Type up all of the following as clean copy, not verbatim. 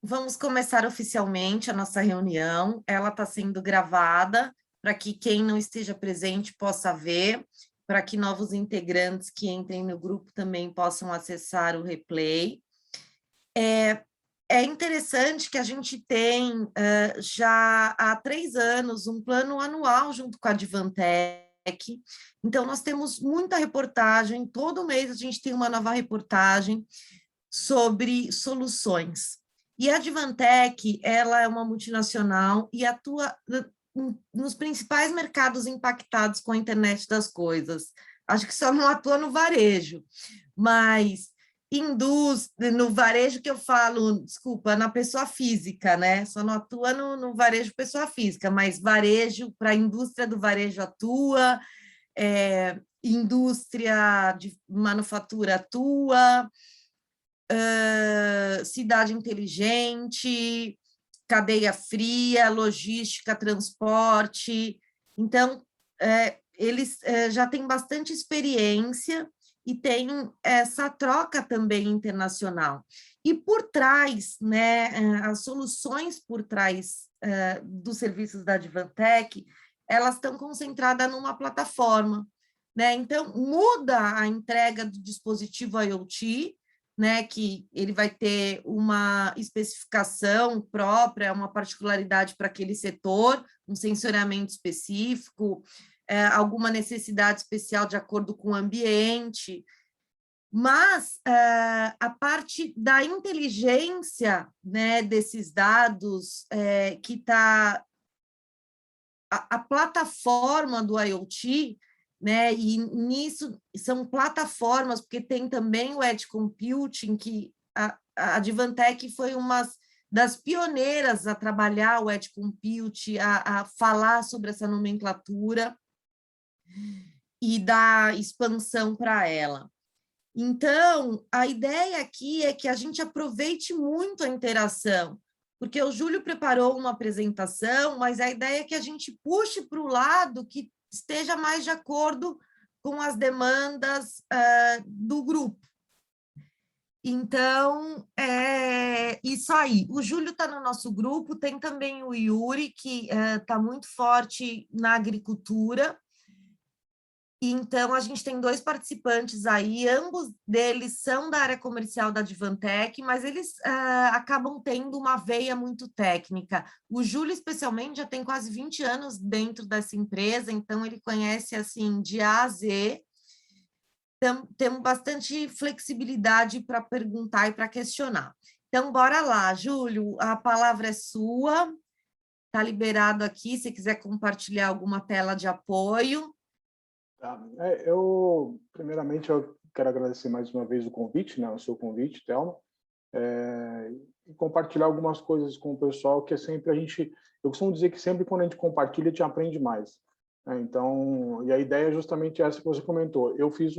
vamos começar oficialmente a nossa reunião. Ela está sendo gravada para que quem não esteja presente possa ver, para que novos integrantes que entrem no grupo também possam acessar o replay. É interessante que a gente tem já há 3 anos um plano anual junto com a Advantech. Então, nós temos muita reportagem, todo mês a gente tem uma nova reportagem sobre soluções. E a Advantech, ela é uma multinacional e atua nos principais mercados impactados com a internet das coisas. Acho que só não atua no varejo, mas indústria, no varejo que eu falo, desculpa, na pessoa física, né? Só não atua no varejo pessoa física, mas varejo, para a indústria do varejo atua, indústria de manufatura atua, cidade inteligente, cadeia fria, logística, transporte. Então, eles já têm bastante experiência e têm essa troca também internacional. E por trás, né, as soluções por trás dos serviços da Advantech, elas estão concentradas numa plataforma, né? Então, muda a entrega do dispositivo IoT, né, que ele vai ter uma especificação própria, uma particularidade para aquele setor, um sensoriamento específico, alguma necessidade especial de acordo com o ambiente, mas a parte da inteligência, né, desses dados, que está a plataforma do IoT, né? E nisso são plataformas, porque tem também o Edge Computing, que a Advantech foi uma das pioneiras a trabalhar o Edge Computing, a falar sobre essa nomenclatura e dar expansão para ela. Então, a ideia aqui é que a gente aproveite muito a interação, porque o Júlio preparou uma apresentação, mas a ideia é que a gente puxe para o lado que esteja mais de acordo com as demandas do grupo. Então, é isso aí. O Júlio está no nosso grupo, tem também o Yuri, que está muito forte na agricultura. Então, a gente tem 2 participantes aí, ambos deles são da área comercial da Advantech, mas eles acabam tendo uma veia muito técnica. O Júlio, especialmente, já tem quase 20 anos dentro dessa empresa, então ele conhece, assim, de A a Z. Temos bastante flexibilidade para perguntar e para questionar. Então, bora lá, Júlio, a palavra é sua, está liberado aqui, se quiser compartilhar alguma tela de apoio. Tá. Primeiramente, eu quero agradecer mais uma vez o convite, né, o seu convite, Thelma, e compartilhar algumas coisas com o pessoal, que é sempre eu costumo dizer que sempre quando a gente compartilha, a gente aprende mais, né? Então, e a ideia é justamente essa que você comentou. Eu fiz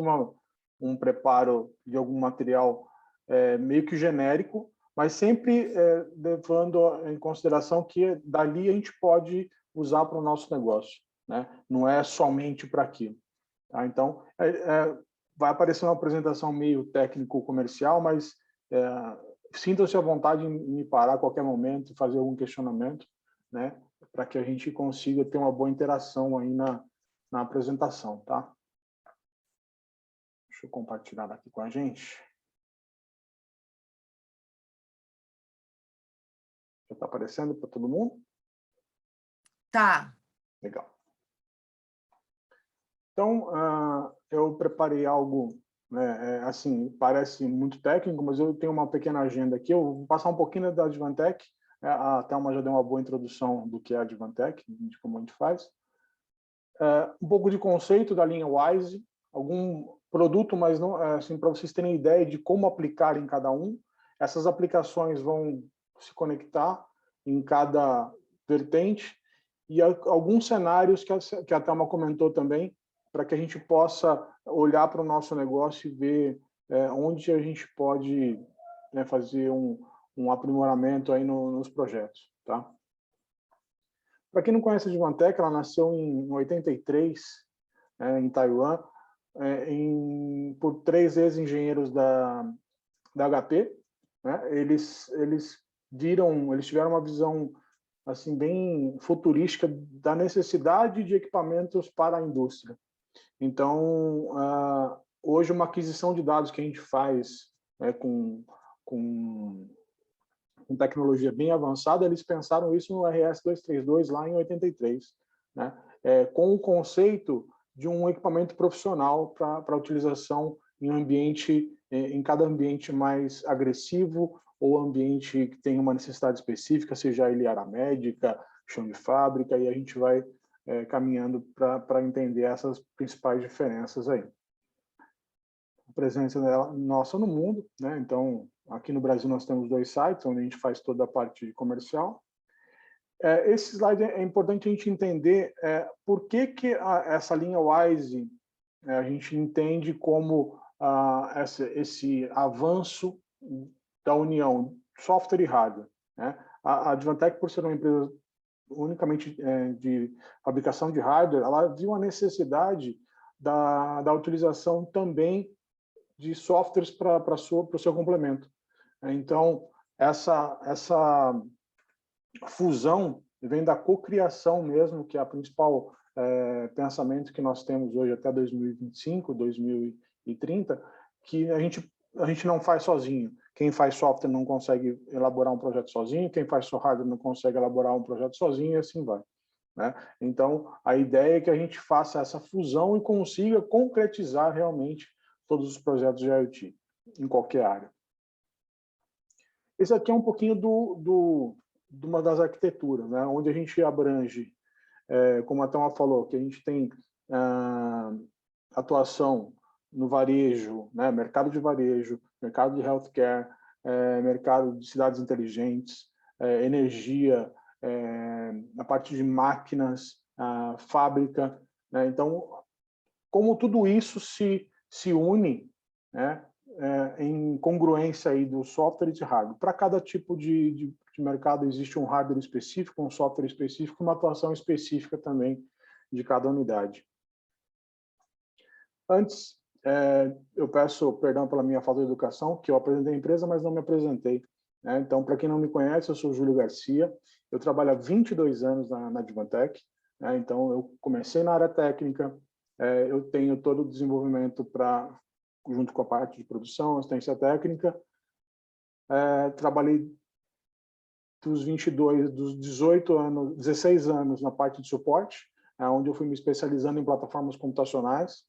um preparo de algum material meio que genérico, mas sempre levando em consideração que dali a gente pode usar para o nosso negócio, né? Não é somente para aquilo. Tá? Então, vai aparecer uma apresentação meio técnico-comercial, mas sintam-se à vontade em me parar a qualquer momento, fazer algum questionamento, né? Para que a gente consiga ter uma boa interação aí na apresentação. Tá? Deixa eu compartilhar aqui com a gente. Já está aparecendo para todo mundo? Tá. Legal. Então, eu preparei algo, né, assim, parece muito técnico, mas eu tenho uma pequena agenda aqui. Eu vou passar um pouquinho da Advantech. A Thelma já deu uma boa introdução do que é a Advantech, de como a gente faz. Um pouco de conceito da linha Wise, algum produto, mas não, assim, para vocês terem ideia de como aplicar em cada um. Essas aplicações vão se conectar em cada vertente e alguns cenários que a Thelma comentou também, para que a gente possa olhar para o nosso negócio e ver onde a gente pode, né, fazer um aprimoramento aí nos projetos. Tá? Para quem não conhece a Advantech, ela nasceu em 83, em Taiwan, por 3 ex-engenheiros da HP. Né? Eles eles tiveram uma visão assim bem futurística da necessidade de equipamentos para a indústria. Então, hoje uma aquisição de dados que a gente faz com tecnologia bem avançada, eles pensaram isso no RS-232 lá em 83, né? Com o conceito de um equipamento profissional para utilização em cada ambiente mais agressivo ou ambiente que tem uma necessidade específica, seja ele área médica, chão de fábrica, e a gente vai caminhando para entender essas principais diferenças aí. A presença nossa no mundo, né? Então, aqui no Brasil nós temos 2 sites, onde a gente faz toda a parte comercial. Esse slide é importante a gente entender por que essa linha WISE a gente entende como esse avanço da união software e hardware, né? A Advantech, por ser uma empresa unicamente de fabricação de hardware, ela viu a necessidade da utilização também de softwares para o seu complemento. Então, essa fusão vem da cocriação mesmo, que é a principal pensamento que nós temos hoje até 2025, 2030, que a gente não faz sozinho. Quem faz software não consegue elaborar um projeto sozinho, quem faz hardware não consegue elaborar um projeto sozinho, e assim vai, né? Então, a ideia é que a gente faça essa fusão e consiga concretizar realmente todos os projetos de IoT, em qualquer área. Esse aqui é um pouquinho de uma das arquiteturas, né? Onde a gente abrange, como a Thelma falou, que a gente tem atuação no varejo, né? Mercado de varejo, mercado de healthcare, mercado de cidades inteligentes, energia, a parte de máquinas, fábrica, né? Então, como tudo isso se une, né, em congruência aí do software e de hardware. Para cada tipo de mercado existe um hardware específico, um software específico, uma atuação específica também de cada unidade. Antes, eu peço perdão pela minha falta de educação, que eu apresentei a empresa, mas não me apresentei, né? Então, para quem não me conhece, eu sou Júlio Garcia, eu trabalho há 22 anos na Advantech, né? Então, eu comecei na área técnica, eu tenho todo o desenvolvimento junto com a parte de produção, assistência técnica. Trabalhei dos 18 anos, 16 anos na parte de suporte, onde eu fui me especializando em plataformas computacionais.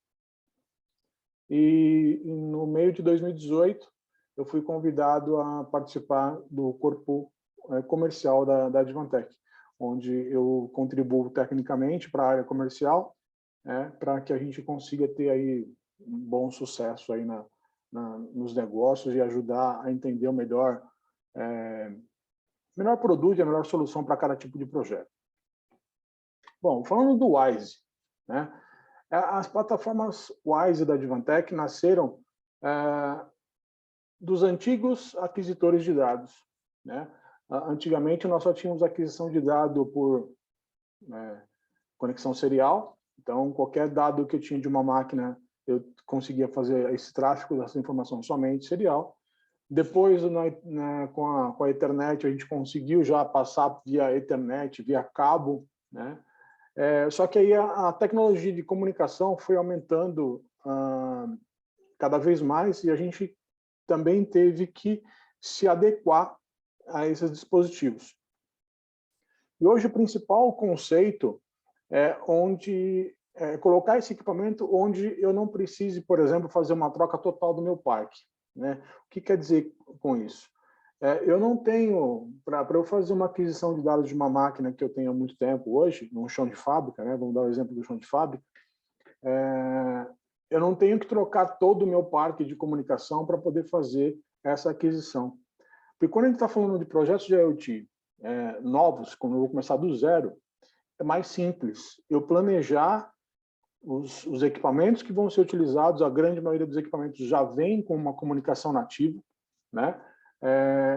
E no meio de 2018, eu fui convidado a participar do corpo comercial da Advantech, onde eu contribuo tecnicamente para a área comercial, para que a gente consiga ter aí um bom sucesso aí nos negócios e ajudar a entender o melhor produto e a melhor solução para cada tipo de projeto. Bom, falando do WISE, né? As plataformas WISE da Advantech nasceram dos antigos aquisitores de dados, né? Antigamente, nós só tínhamos aquisição de dado por conexão serial. Então, qualquer dado que eu tinha de uma máquina, eu conseguia fazer esse tráfego dessa informação somente serial. Depois, com a Ethernet, a gente conseguiu já passar via Ethernet, via cabo, né? Só que aí a tecnologia de comunicação foi aumentando cada vez mais e a gente também teve que se adequar a esses dispositivos. E hoje o principal conceito colocar esse equipamento onde eu não precise, por exemplo, fazer uma troca total do meu parque, né? O que quer dizer com isso? Eu não tenho, para eu fazer uma aquisição de dados de uma máquina que eu tenho há muito tempo hoje, num chão de fábrica, né? Vamos dar o exemplo do chão de fábrica, eu não tenho que trocar todo o meu parque de comunicação para poder fazer essa aquisição. Porque quando a gente está falando de projetos de IoT novos, quando eu vou começar do zero, é mais simples eu planejar os equipamentos que vão ser utilizados. A grande maioria dos equipamentos já vem com uma comunicação nativa, né?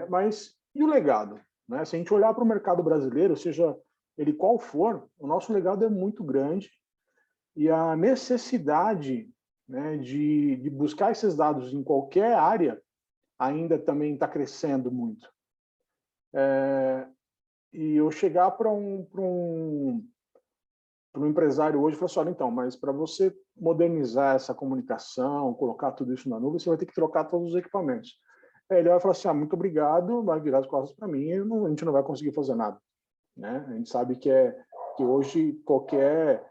Mas e o legado, né? Se a gente olhar para o mercado brasileiro, seja ele qual for, o nosso legado é muito grande e a necessidade, né, de buscar esses dados em qualquer área ainda também está crescendo muito. E eu chegar para um empresário hoje e falar assim, olha, então, mas para você modernizar essa comunicação, colocar tudo isso na nuvem, você vai ter que trocar todos os equipamentos. Aí ele vai falar assim, muito obrigado, vai virar as costas para mim e a gente não vai conseguir fazer nada. Né? A gente sabe que hoje qualquer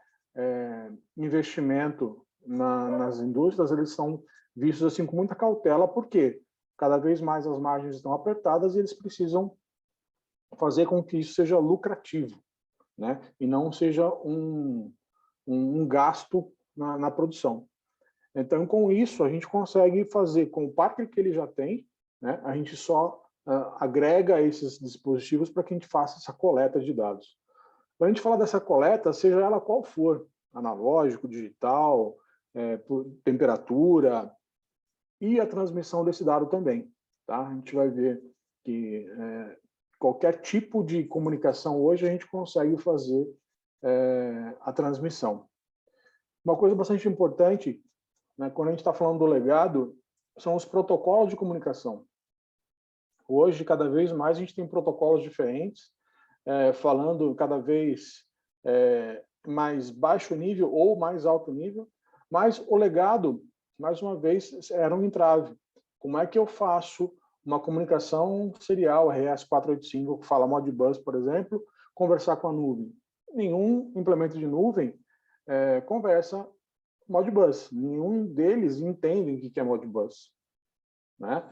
investimento nas indústrias, eles são vistos assim com muita cautela, porque cada vez mais as margens estão apertadas e eles precisam fazer com que isso seja lucrativo, né? E não seja um gasto na produção. Então, com isso, a gente consegue fazer com o parque que ele já tem, né? A gente só agrega esses dispositivos para que a gente faça essa coleta de dados. Quando a gente fala dessa coleta, seja ela qual for, analógico, digital, por temperatura, e a transmissão desse dado também. Tá? A gente vai ver que qualquer tipo de comunicação hoje a gente consegue fazer a transmissão. Uma coisa bastante importante, né, quando a gente está falando do legado, são os protocolos de comunicação. Hoje, cada vez mais, a gente tem protocolos diferentes, falando cada vez mais baixo nível ou mais alto nível, mas o legado, mais uma vez, era um entrave. Como é que eu faço uma comunicação serial, RS-485, que fala Modbus, por exemplo, conversar com a nuvem? Nenhum implemento de nuvem conversa Modbus. Nenhum deles entende o que é Modbus, né?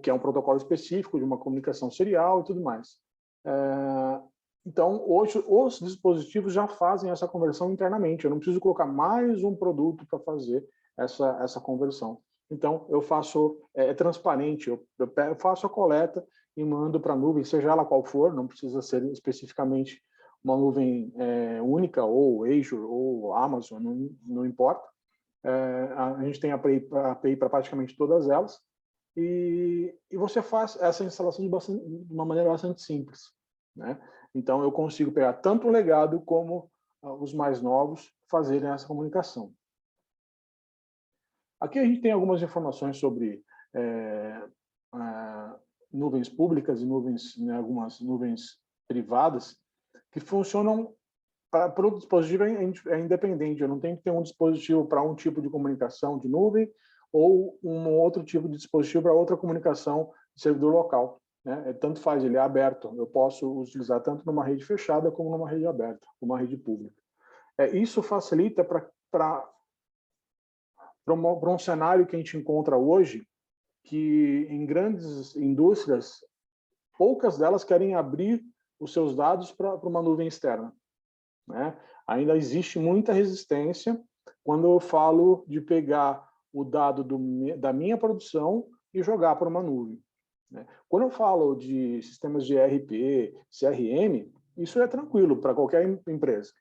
Que é um protocolo específico de uma comunicação serial e tudo mais. Então, hoje, os dispositivos já fazem essa conversão internamente. Eu não preciso colocar mais um produto para fazer essa conversão. Então, eu faço, transparente, eu faço a coleta e mando para a nuvem, seja ela qual for, não precisa ser especificamente uma nuvem única, ou Azure, ou Amazon, não importa. A gente tem a API para praticamente todas elas, e você faz essa instalação de uma maneira bastante simples, né? Então, eu consigo pegar tanto o legado como os mais novos fazerem essa comunicação. Aqui a gente tem algumas informações sobre nuvens públicas e nuvens, né, algumas nuvens privadas que funcionam para o dispositivo independente. Eu não tenho que ter um dispositivo para um tipo de comunicação de nuvem ou um outro tipo de dispositivo para outra comunicação de servidor local. Né? Tanto faz, ele é aberto. Eu posso utilizar tanto numa rede fechada como numa rede aberta, uma rede pública. Isso facilita para um cenário que a gente encontra hoje, que em grandes indústrias, poucas delas querem abrir os seus dados para uma nuvem externa. Né? Ainda existe muita resistência quando eu falo de pegar o dado da minha produção e jogar para uma nuvem. Né? Quando eu falo de sistemas de ERP, CRM, isso é tranquilo para qualquer empresa.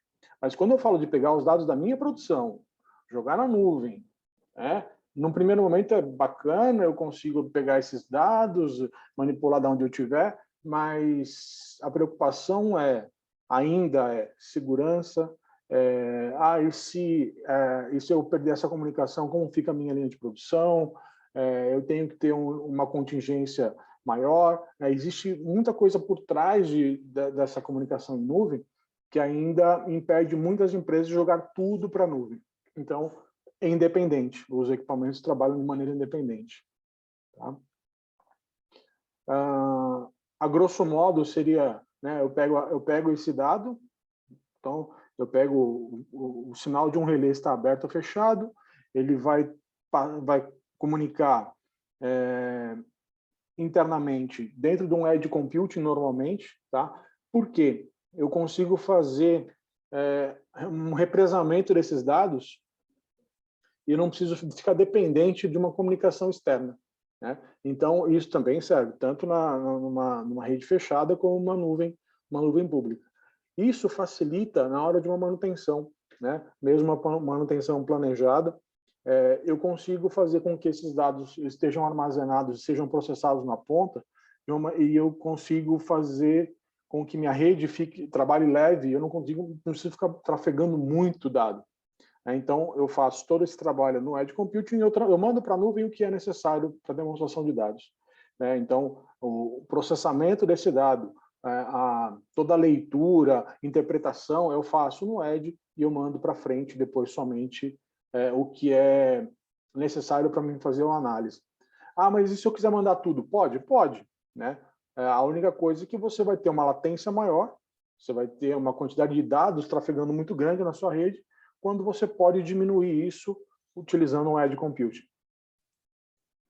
Mas quando eu falo de pegar os dados da minha produção, jogar na nuvem, num primeiro momento é bacana, eu consigo pegar esses dados, manipular de onde eu estiver, mas a preocupação ainda é segurança. E se eu perder essa comunicação, como fica a minha linha de produção? Eu tenho que ter uma contingência maior. Existe muita coisa por trás dessa comunicação em nuvem que ainda impede muitas empresas de jogar tudo para a nuvem. Então, é independente. Os equipamentos trabalham de maneira independente. Tá? A grosso modo, seria, né, eu pego esse dado, então, eu pego o sinal de um relé está aberto ou fechado, ele vai comunicar internamente dentro de um edge computing normalmente, tá? Por quê? Eu consigo fazer um represamento desses dados e eu não preciso ficar dependente de uma comunicação externa. Né? Então, isso também serve tanto numa rede fechada como uma nuvem pública. Isso facilita na hora de uma manutenção, né? Mesmo uma manutenção planejada, eu consigo fazer com que esses dados estejam armazenados, sejam processados na ponta, e eu consigo fazer com que minha rede trabalhe leve, eu não preciso ficar trafegando muito dado. Então, eu faço todo esse trabalho no Edge Computing e eu mando para a nuvem o que é necessário para a demonstração de dados. Então, o processamento desse dado, toda a leitura, interpretação, eu faço no Edge e eu mando para frente depois somente o que é necessário para mim fazer uma análise. Ah, mas e se eu quiser mandar tudo? Pode? Pode, né? A única coisa é que você vai ter uma latência maior, você vai ter uma quantidade de dados trafegando muito grande na sua rede, quando você pode diminuir isso utilizando o Edge Computing.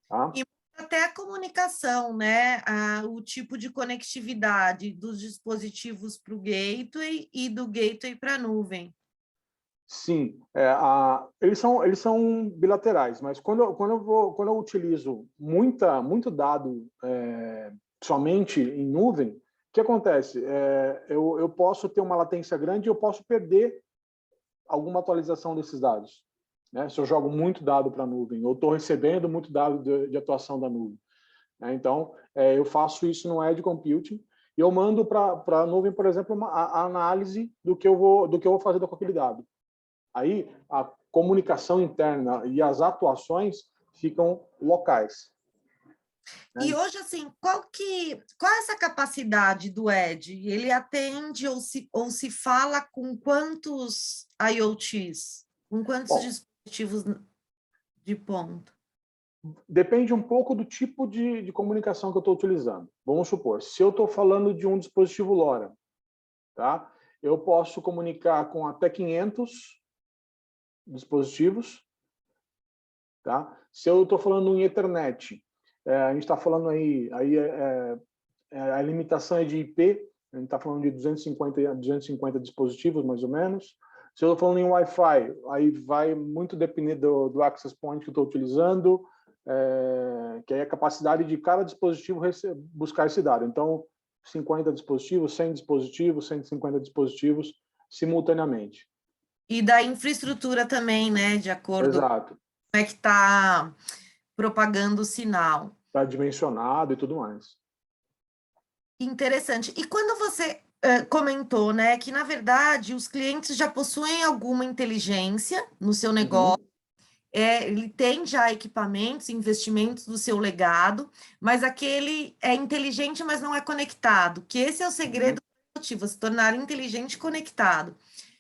Tá? E até a comunicação, né? O tipo de conectividade dos dispositivos para o gateway e do gateway para a nuvem. Sim, eles são bilaterais, mas quando eu utilizo muito dado somente em nuvem, o que acontece? Eu posso ter uma latência grande e eu posso perder alguma atualização desses dados, né? Se eu jogo muito dado para a nuvem, ou estou recebendo muito dado de atuação da nuvem, né? Então, eu faço isso no Edge Computing e eu mando para a nuvem, por exemplo, a análise do que eu vou fazer com aquele dado. Aí, a comunicação interna e as atuações ficam locais. E hoje, assim, qual é essa capacidade do Edge? Ele atende ou se fala com quantos IoTs? Com quantos dispositivos de ponta? Depende um pouco do tipo de comunicação que eu estou utilizando. Vamos supor, se eu estou falando de um dispositivo LoRa, tá? Eu posso comunicar com até 500 dispositivos, tá? Se eu estou falando em Ethernet, a gente está falando aí a limitação é de IP, a gente está falando de 250 dispositivos, mais ou menos. Se eu estou falando em Wi-Fi, aí vai muito depender do access point que eu estou utilizando, que é a capacidade de cada dispositivo buscar esse dado. Então, 50 dispositivos, 100 dispositivos, 150 dispositivos simultaneamente. E da infraestrutura também, né? De acordo Exato. com como é que está propagando o sinal. Está dimensionado e tudo mais. Interessante. E quando você comentou, né, que na verdade os clientes já possuem alguma inteligência no seu negócio, ele tem já equipamentos, investimentos do seu legado, mas aquele é inteligente, mas não é conectado, que esse é o segredo do IoT, você tornar inteligente e conectado.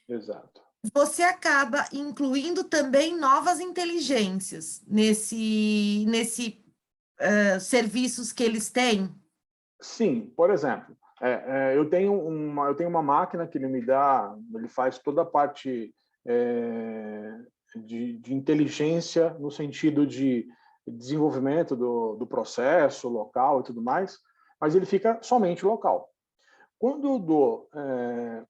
Exato. Você acaba incluindo também novas inteligências nesse serviços que eles têm? Sim, por exemplo, eu tenho uma máquina que ele faz toda a parte de inteligência no sentido de desenvolvimento do processo local e tudo mais, mas ele fica somente local. Quando eu dou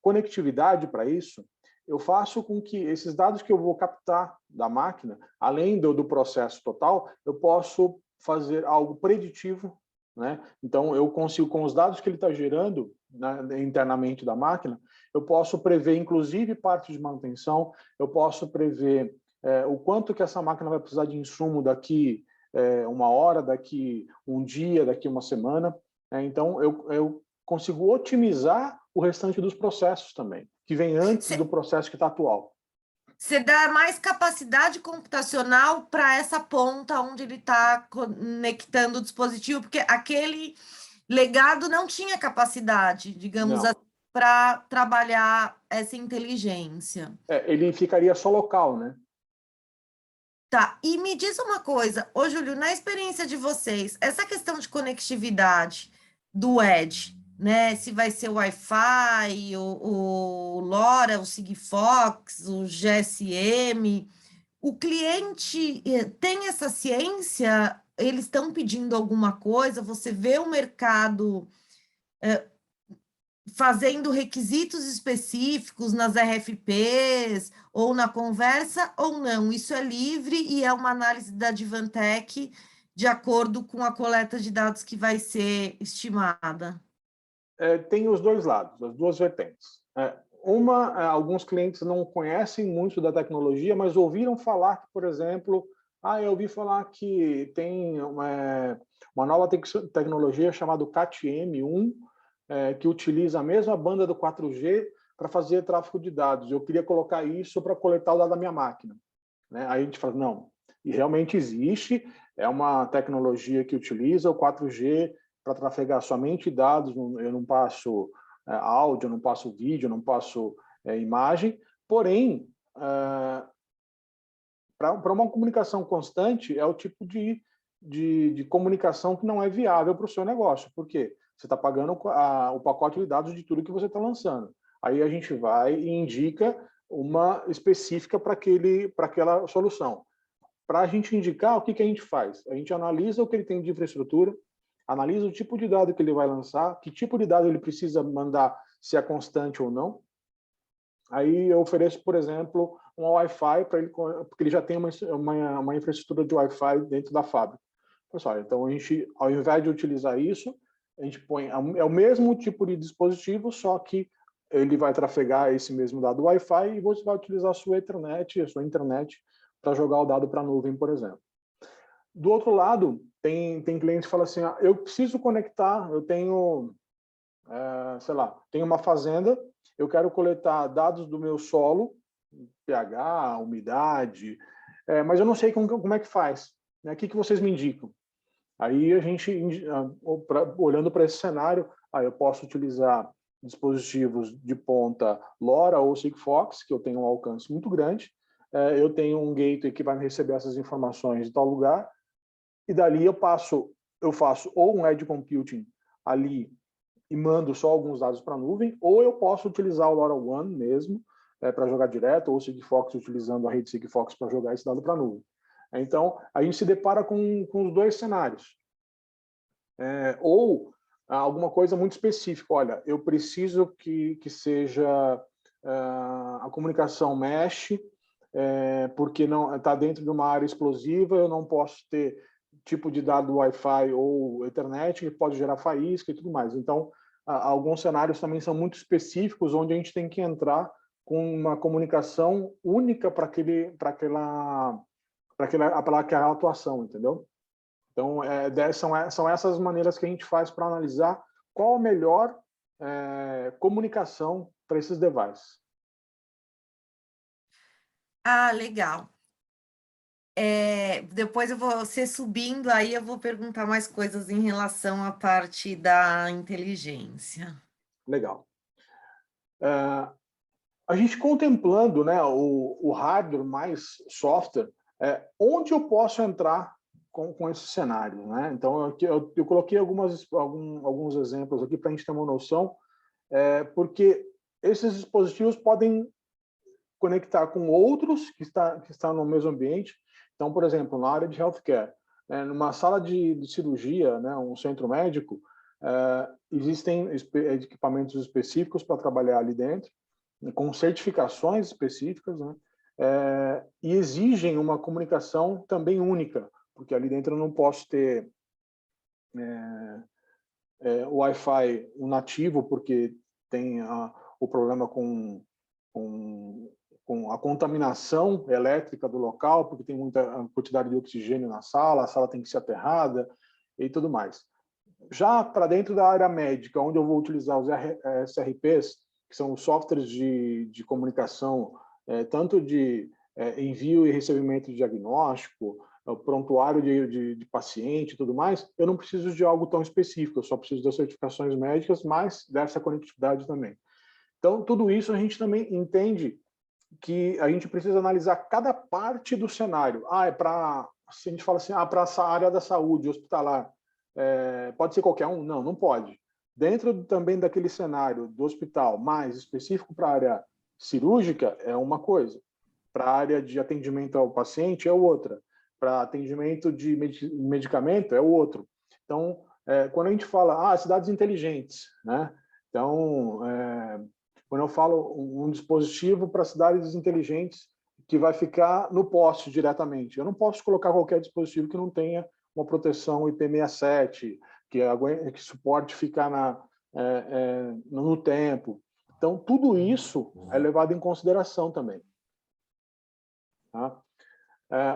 conectividade para isso, eu faço com que esses dados que eu vou captar da máquina, além do processo total, eu posso fazer algo preditivo, né? Então, eu consigo, com os dados que ele está gerando, né, internamente da máquina, eu posso prever, inclusive, parte de manutenção, eu posso prever o quanto que essa máquina vai precisar de insumo daqui uma hora, daqui um dia, daqui uma semana. Então, eu consigo otimizar o restante dos processos também, que vem antes do processo que está atual. Você dá mais capacidade computacional para essa ponta onde ele está conectando o dispositivo, porque aquele legado não tinha capacidade, digamos assim, para trabalhar essa inteligência. Ele ficaria só local, né? Tá, e me diz uma coisa, ô Júlio, na experiência de vocês, essa questão de conectividade do Edge, né? Se vai ser o Wi-Fi, o LoRa, o Sigfox, o GSM, o cliente tem essa ciência? Eles estão pedindo alguma coisa? Você vê o mercado fazendo requisitos específicos nas RFPs ou na conversa ou não? Isso é livre e é uma análise da Advantech de acordo com a coleta de dados que vai ser estimada? Tem os dois lados, as duas vertentes. Alguns clientes não conhecem muito da tecnologia, mas ouviram falar que, por exemplo, eu ouvi falar que tem uma nova tecnologia chamada CAT-M1, que utiliza a mesma banda do 4G para fazer tráfego de dados. Eu queria colocar isso para coletar o dado da minha máquina, né? Aí a gente fala, não, e realmente existe, é uma tecnologia que utiliza o 4G para trafegar somente dados, eu não passo áudio, eu não passo vídeo, eu não passo imagem, porém, para uma comunicação constante, é o tipo de comunicação que não é viável para o seu negócio. Por quê? Você está pagando o pacote de dados de tudo que você está lançando. Aí a gente vai e indica uma específica para aquela solução. Para a gente indicar, o que a gente faz? A gente analisa o que ele tem de infraestrutura, analisa o tipo de dado que ele vai lançar, que tipo de dado ele precisa mandar, se é constante ou não. Aí eu ofereço, por exemplo, um Wi-Fi para ele, porque ele já tem uma infraestrutura de Wi-Fi dentro da fábrica. Pessoal, então a gente, ao invés de utilizar isso, a gente põe o mesmo tipo de dispositivo, só que ele vai trafegar esse mesmo dado Wi-Fi e você vai utilizar a sua internet para jogar o dado para a nuvem, por exemplo. Do outro lado, tem clientes que falam assim, eu preciso conectar, eu tenho, sei lá, tenho uma fazenda, eu quero coletar dados do meu solo, pH, umidade, mas eu não sei como é que faz. Né? O que vocês me indicam? Aí a gente, olhando para esse cenário, eu posso utilizar dispositivos de ponta LoRa ou Sigfox, que eu tenho um alcance muito grande, eu tenho um gateway que vai me receber essas informações de tal lugar, e dali eu faço ou um edge computing ali e mando só alguns dados para a nuvem, ou eu posso utilizar o LoRaWAN mesmo, para jogar direto, ou Sigfox utilizando a rede Sigfox para jogar esse dado para a nuvem. Então, a gente se depara com os dois cenários. Ou alguma coisa muito específica. Olha, eu preciso que seja a comunicação mesh, porque não está dentro de uma área explosiva, eu não posso ter tipo de dado Wi-Fi ou Ethernet, que pode gerar faísca e tudo mais. Então, alguns cenários também são muito específicos, onde a gente tem que entrar com uma comunicação única para aquela atuação, entendeu? Então, são essas maneiras que a gente faz para analisar qual a melhor comunicação para esses devices. Ah, legal. Depois você subindo, aí eu vou perguntar mais coisas em relação à parte da inteligência. Legal. A gente contemplando, né, o hardware mais software, onde eu posso entrar com esse cenário, né? Então, eu coloquei alguns exemplos aqui para a gente ter uma noção, porque esses dispositivos podem conectar com outros que estão no mesmo ambiente. Então, por exemplo, na área de healthcare, numa sala de cirurgia, né, um centro médico, existem equipamentos específicos para trabalhar ali dentro, com certificações específicas, né, e exigem uma comunicação também única, porque ali dentro eu não posso ter o Wi-Fi nativo, porque tem o problema com a contaminação elétrica do local, porque tem muita quantidade de oxigênio na sala, a sala tem que ser aterrada e tudo mais. Já para dentro da área médica, onde eu vou utilizar os SRPs, que são os softwares de comunicação, tanto de envio e recebimento de diagnóstico, o prontuário de paciente e tudo mais, eu não preciso de algo tão específico, eu só preciso das certificações médicas, mas dessa conectividade também. Então, tudo isso a gente também entende que a gente precisa analisar cada parte do cenário. Se a gente fala assim, para essa área da saúde, hospitalar, pode ser qualquer um? Não, não pode. Dentro também daquele cenário do hospital, mais específico para a área cirúrgica, é uma coisa. Para a área de atendimento ao paciente, é outra. Para atendimento de medicamento, é outro. Então, quando a gente fala, cidades inteligentes, né? Então, quando eu falo um dispositivo para cidades inteligentes que vai ficar no poste diretamente, eu não posso colocar qualquer dispositivo que não tenha uma proteção IP67, que suporte ficar no tempo. Então, tudo isso é levado em consideração também. Tá?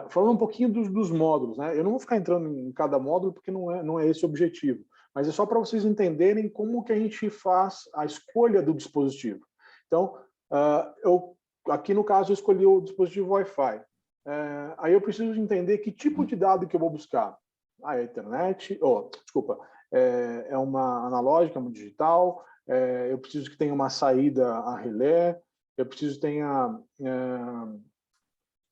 Falando um pouquinho dos módulos, né? Eu não vou ficar entrando em cada módulo, porque não é esse o objetivo, mas é só para vocês entenderem como que a gente faz a escolha do dispositivo. Então, aqui no caso, eu escolhi o dispositivo Wi-Fi. Aí eu preciso entender que tipo de dado que eu vou buscar. A internet, desculpa, é uma analógica, uma digital, eu preciso que tenha uma saída a relé, eu preciso que tenha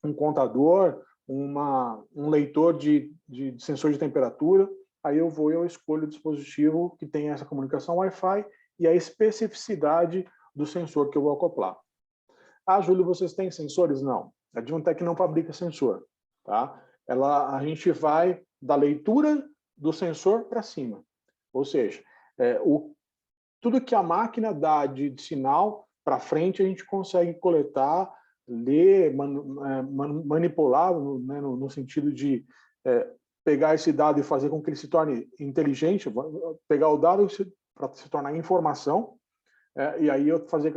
um contador, um leitor de sensor de temperatura. Aí eu escolho o dispositivo que tem essa comunicação Wi-Fi e a especificidade do sensor que eu vou acoplar. Ah, Júlio, vocês têm sensores? Não. A Advantech não fabrica sensor. Tá? A gente vai da leitura do sensor para cima. Ou seja, tudo que a máquina dá de sinal para frente, a gente consegue coletar, ler, manipular, né, no sentido de pegar esse dado e fazer com que ele se torne inteligente, pegar o dado para se tornar informação, e aí eu fazer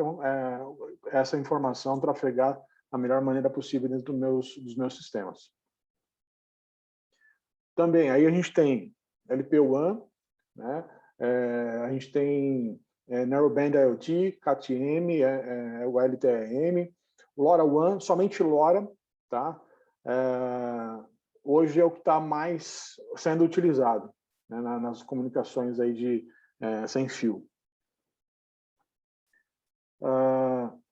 essa informação trafegar da melhor maneira possível dentro dos meus sistemas. Também, aí a gente tem LPWAN, né? A gente tem Narrowband IoT, CAT-M, o LTE-M, LoRaWAN, somente LoRa, tá? Hoje é o que está mais sendo utilizado, né, nas comunicações aí sem fio.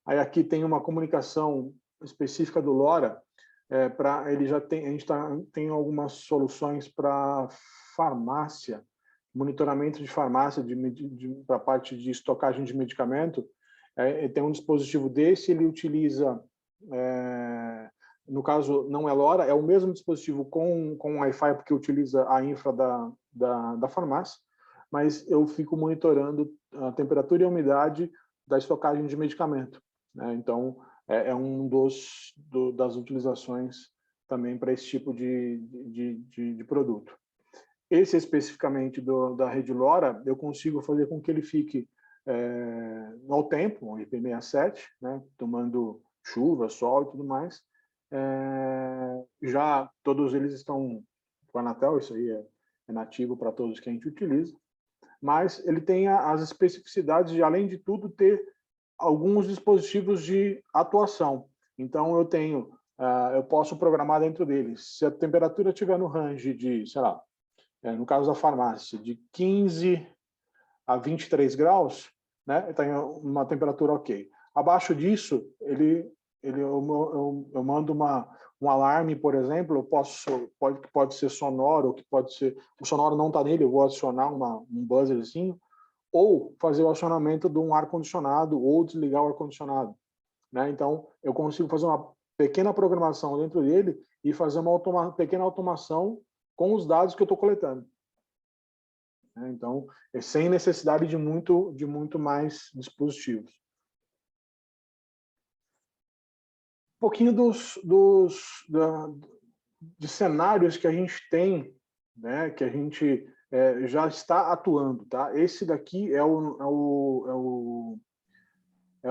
Aí aqui tem uma comunicação específica do LoRa, a gente tem algumas soluções para farmácia, monitoramento de farmácia para a parte de estocagem de medicamento. Tem um dispositivo desse, ele utiliza, no caso não é LoRa, é o mesmo dispositivo com Wi-Fi, porque utiliza a infra da farmácia, mas eu fico monitorando a temperatura e a umidade da estocagem de medicamento, né? Então, um das utilizações também para esse tipo de produto. Esse especificamente da rede LoRa, eu consigo fazer com que ele fique ao tempo, um IP67, né, tomando chuva, sol e tudo mais. Já todos eles estão com a Anatel, isso aí é nativo para todos que a gente utiliza, mas ele tem as especificidades de, além de tudo, ter alguns dispositivos de atuação. Então, eu posso programar dentro deles. Se a temperatura estiver no range de, sei lá, no caso da farmácia, de 15 a 23 graus, né, está em uma temperatura ok. Abaixo disso, eu mando um alarme, por exemplo, pode ser sonoro, que pode ser, o sonoro não está nele, eu vou adicionar um buzzerzinho, ou fazer o acionamento de um ar-condicionado, ou desligar o ar-condicionado, né? Então, eu consigo fazer uma pequena programação dentro dele e fazer uma pequena automação com os dados que eu estou coletando. Então, sem necessidade de muito mais dispositivos. Um pouquinho de cenários que a gente tem, né, que a gente já está atuando. Tá? Esse daqui é o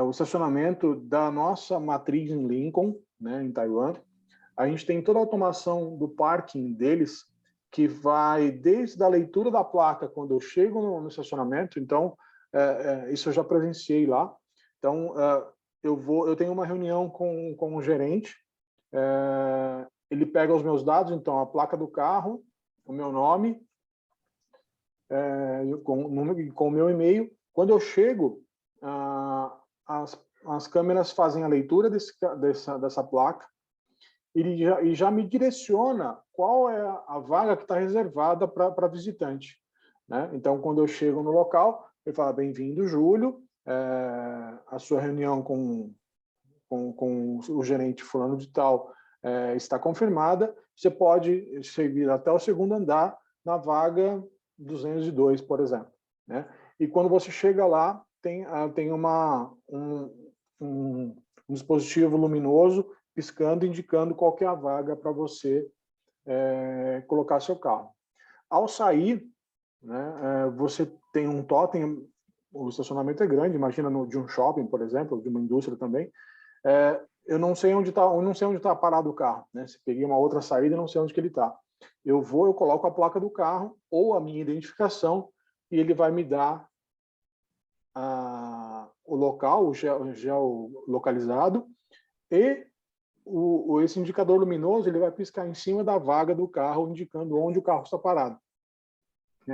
estacionamento da nossa matriz em Lincoln, né, em Taiwan. A gente tem toda a automação do parking deles, que vai desde a leitura da placa quando eu chego no estacionamento. Então, isso eu já presenciei lá. Então, eu tenho uma reunião com o gerente, ele pega os meus dados, então a placa do carro, o meu nome, com o meu e-mail. Quando eu chego, as câmeras fazem a leitura dessa placa, e já me direciona qual é a vaga que está reservada para visitante, né? Então, quando eu chego no local, ele fala: bem-vindo, Júlio, a sua reunião com o gerente fulano de tal está confirmada, você pode seguir até o segundo andar na vaga 202, por exemplo, né? E quando você chega lá, tem um dispositivo luminoso piscando, indicando qual que é a vaga para você colocar seu carro. Ao sair, né, você tem um totem, o estacionamento é grande, imagina de um shopping, por exemplo, de uma indústria também. Eu não sei onde está parado o carro, né? Se peguei uma outra saída, eu não sei onde que ele está. Eu coloco a placa do carro ou a minha identificação e ele vai me dar o local, o geolocalizado, e esse indicador luminoso ele vai piscar em cima da vaga do carro, indicando onde o carro está parado.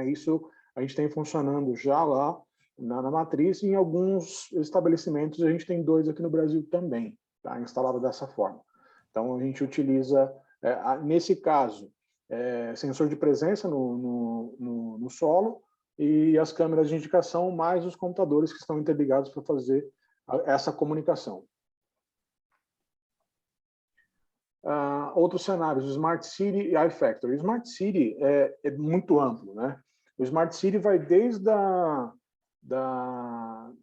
Isso a gente tem funcionando já lá na matriz, e em alguns estabelecimentos, a gente tem 2 aqui no Brasil também, tá? Instalado dessa forma. Então, a gente utiliza, nesse caso, sensor de presença no solo e as câmeras de indicação, mais os computadores que estão interligados para fazer essa comunicação. Outros cenários, Smart City e iFactory. Smart City é muito amplo, né? O Smart City vai desde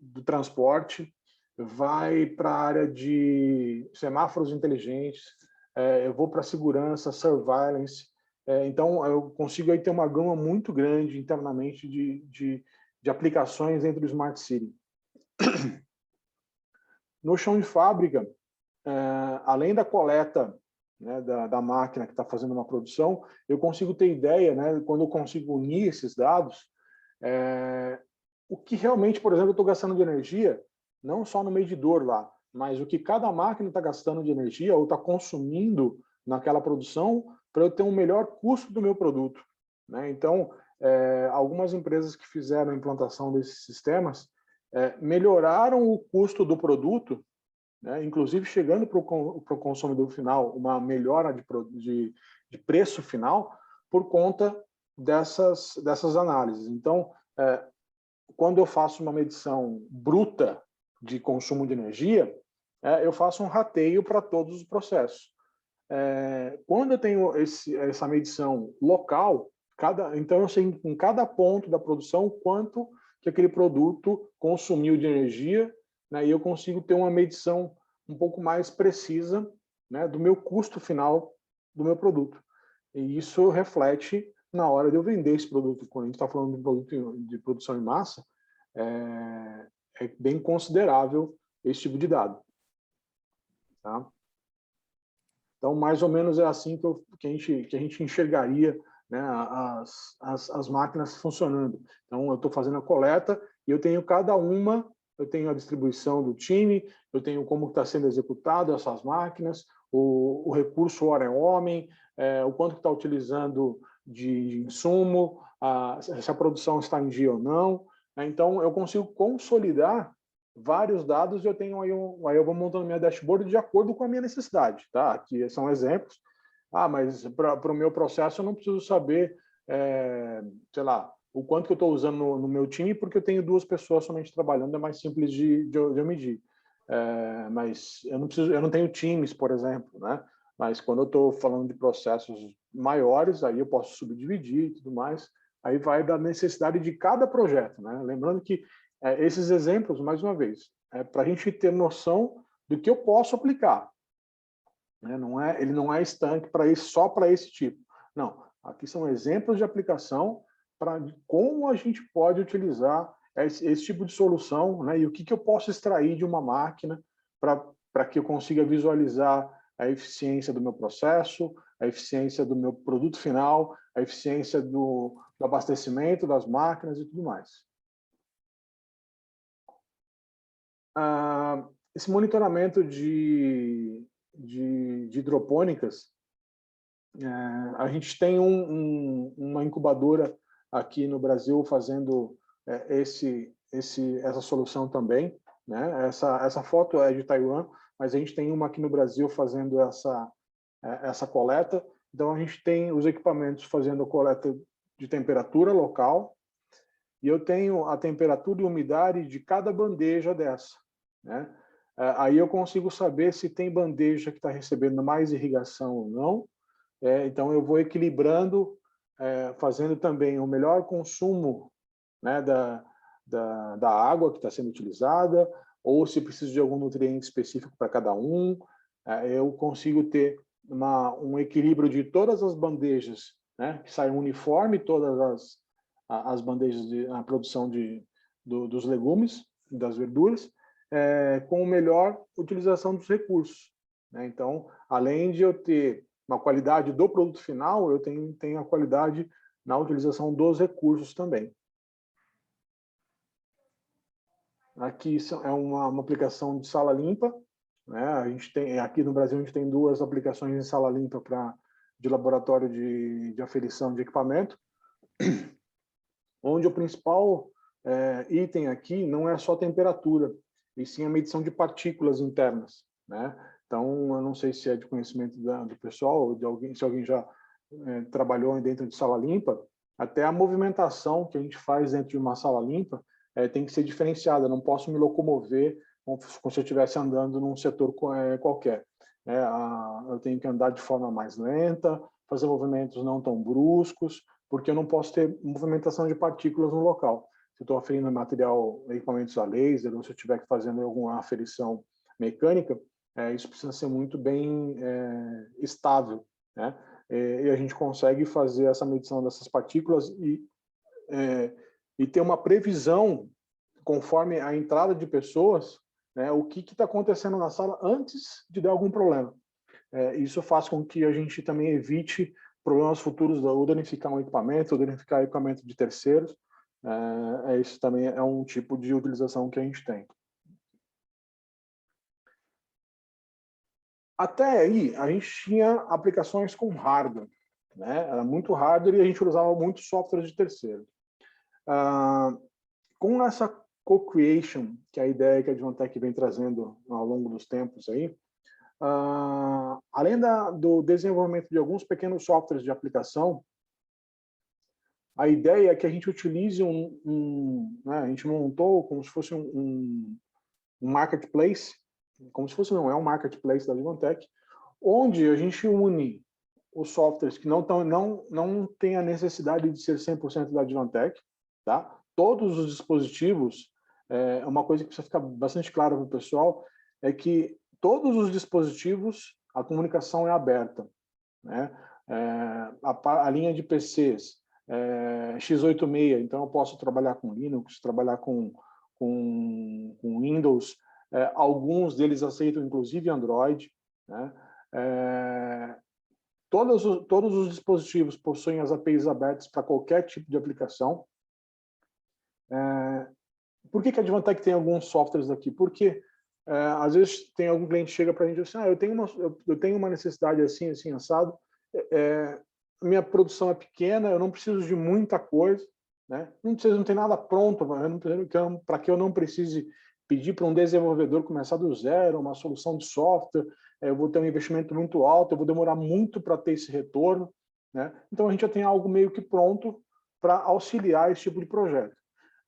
do transporte, vai para a área de semáforos inteligentes, eu vou para a segurança, surveillance. Então, eu consigo aí ter uma gama muito grande internamente de aplicações dentro do Smart City. No chão de fábrica, além da coleta, né, da máquina que está fazendo uma produção, eu consigo ter ideia, né, quando eu consigo unir esses dados, o que realmente, por exemplo, eu estou gastando de energia, não só no medidor lá, mas o que cada máquina está gastando de energia ou está consumindo naquela produção para eu ter um melhor custo do meu produto, né? Então, algumas empresas que fizeram a implantação desses sistemas melhoraram o custo do produto, né? Inclusive chegando para o consumidor final uma melhora de preço final por conta dessas análises. Então, quando eu faço uma medição bruta de consumo de energia, eu faço um rateio para todos os processos. Quando eu tenho essa medição local, então eu sei em cada ponto da produção quanto que aquele produto consumiu de energia, né, e eu consigo ter uma medição um pouco mais precisa, né, do meu custo final do meu produto. E isso reflete na hora de eu vender esse produto. Quando a gente está falando de produto de produção em massa, é bem considerável esse tipo de dado. Tá? Então, mais ou menos é assim que a gente enxergaria, né, as máquinas funcionando. Então, eu estou fazendo a coleta e eu tenho eu tenho a distribuição do time, eu tenho como está sendo executado essas máquinas, o recurso hora-homem, o quanto que está utilizando de insumo, se a produção está em dia ou não. Então, eu consigo consolidar vários dados e eu tenho aí eu vou montando minha dashboard de acordo com a minha necessidade, tá? Aqui são exemplos. Mas para o meu processo eu não preciso saber, sei lá, o quanto que eu estou usando no meu time, porque eu tenho 2 pessoas somente trabalhando, é mais simples de eu medir. Mas eu não tenho times, por exemplo, né? Mas quando eu estou falando de processos maiores, aí eu posso subdividir e tudo mais. Aí vai da necessidade de cada projeto, né? Lembrando que esses exemplos, mais uma vez, para a gente ter noção do que eu posso aplicar. Né? Ele não é estanque só para esse tipo. Não, aqui são exemplos de aplicação para como a gente pode utilizar esse tipo de solução, né? E o que eu posso extrair de uma máquina para que eu consiga visualizar a eficiência do meu processo, a eficiência do meu produto final, a eficiência do abastecimento das máquinas e tudo mais. Esse monitoramento de hidropônicas, a gente tem uma incubadora aqui no Brasil fazendo essa solução também, né? Essa foto é de Taiwan, mas a gente tem uma aqui no Brasil fazendo essa coleta. Então, a gente tem os equipamentos fazendo a coleta de temperatura local, e eu tenho a temperatura e umidade de cada bandeja dessa, né? Aí eu consigo saber se tem bandeja que está recebendo mais irrigação ou não. Então, eu vou equilibrando, fazendo também o melhor consumo, né, da água que está sendo utilizada, ou se preciso de algum nutriente específico para cada um. Eu consigo ter um equilíbrio de todas as bandejas, né, que saem uniforme, todas as bandejas na produção dos legumes, das verduras, com melhor utilização dos recursos, né? Então, além de eu ter uma qualidade do produto final, eu tenho a qualidade na utilização dos recursos também. Aqui é uma aplicação de sala limpa, né? A gente tem, aqui no Brasil a gente tem 2 aplicações em sala limpa de laboratório de aferição de equipamento. onde o principal item aqui não é só a temperatura, e sim a medição de partículas internas, né? Então, eu não sei se é de conhecimento do pessoal, ou de alguém, se alguém já trabalhou dentro de sala limpa, até a movimentação que a gente faz dentro de uma sala limpa tem que ser diferenciada. Eu não posso me locomover como se eu estivesse andando num setor qualquer. Eu tenho que andar de forma mais lenta, fazer movimentos não tão bruscos, porque eu não posso ter movimentação de partículas no local. Se eu estou aferindo material, equipamentos a laser, ou se eu estiver fazendo alguma aferição mecânica, isso precisa ser muito bem estável, né? E a gente consegue fazer essa medição dessas partículas e ter uma previsão, conforme a entrada de pessoas, né, o que está acontecendo na sala antes de dar algum problema. Isso faz com que a gente também evite problemas futuros, ou danificar um equipamento, ou danificar equipamento de terceiros. Isso também é um tipo de utilização que a gente tem. Até aí, a gente tinha aplicações com hardware, né? Era muito hardware e a gente usava muito software de terceiro. Com essa co-creation, que é a ideia que a Advantech vem trazendo ao longo dos tempos aí, além do desenvolvimento de alguns pequenos softwares de aplicação, a ideia é que a gente utilize né, a gente montou como se fosse um marketplace, como se fosse, não é um marketplace da Advantech, onde a gente une os softwares que não têm a necessidade de ser 100% da Advantech, tá? Todos os dispositivos, uma coisa que precisa ficar bastante clara para o pessoal, é que todos os dispositivos, a comunicação é aberta, né? A linha de PCs, x86, então eu posso trabalhar com Linux, trabalhar com Windows, alguns deles aceitam inclusive Android, né? Todos os dispositivos possuem as APIs abertas para qualquer tipo de aplicação. Por que a Advantech tem alguns softwares aqui? Porque às vezes tem algum cliente que chega para a gente e diz assim, eu tenho uma necessidade assim, assim, assado, minha produção é pequena, eu não preciso de muita coisa, né? Não tem nada pronto, para que eu não precise pedir para um desenvolvedor começar do zero, uma solução de software, eu vou ter um investimento muito alto, eu vou demorar muito para ter esse retorno, né? Então a gente já tem algo meio que pronto para auxiliar esse tipo de projeto.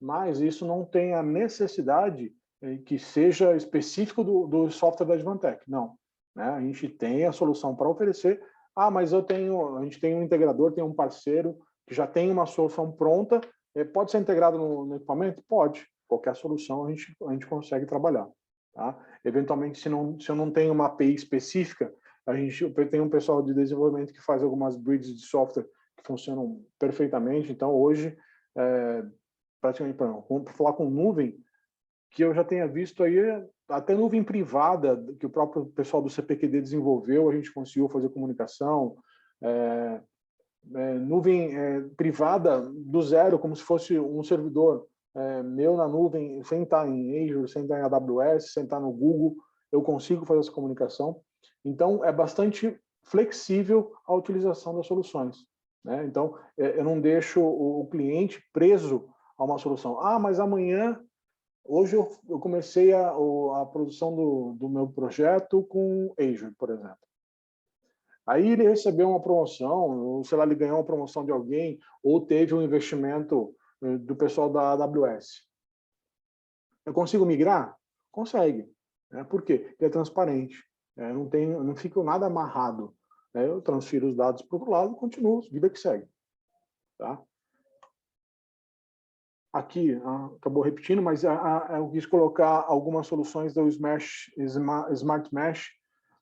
Mas isso não tem a necessidade que seja específico do software da Advantech, não, né? A gente tem a solução para oferecer. Mas a gente tem um integrador, tem um parceiro que já tem uma solução pronta, pode ser integrado no equipamento? Pode. Qualquer solução a gente consegue trabalhar. Tá? Eventualmente, se eu não tenho uma API específica, eu tenho um pessoal de desenvolvimento que faz algumas bridges de software que funcionam perfeitamente. Então, hoje, praticamente, vamos falar com nuvem, que eu já tenha visto aí, até nuvem privada, que o próprio pessoal do CPQD desenvolveu, a gente conseguiu fazer comunicação, nuvem privada do zero, como se fosse um servidor meu na nuvem, sem estar em Azure, sem estar em AWS, sem estar no Google, eu consigo fazer essa comunicação. Então, é bastante flexível a utilização das soluções, né? Então, eu não deixo o cliente preso a uma solução. Mas amanhã, hoje eu comecei a produção do meu projeto com Azure, por exemplo. Aí ele recebeu uma promoção, ou sei lá, ele ganhou uma promoção de alguém, ou teve um investimento do pessoal da AWS. Eu consigo migrar? Consegue. Por quê? Porque é transparente. Não fica nada amarrado. Eu transfiro os dados para o outro lado e continuo, vida que segue. Tá? Aqui, acabou repetindo, mas eu quis colocar algumas soluções do Smart Mesh,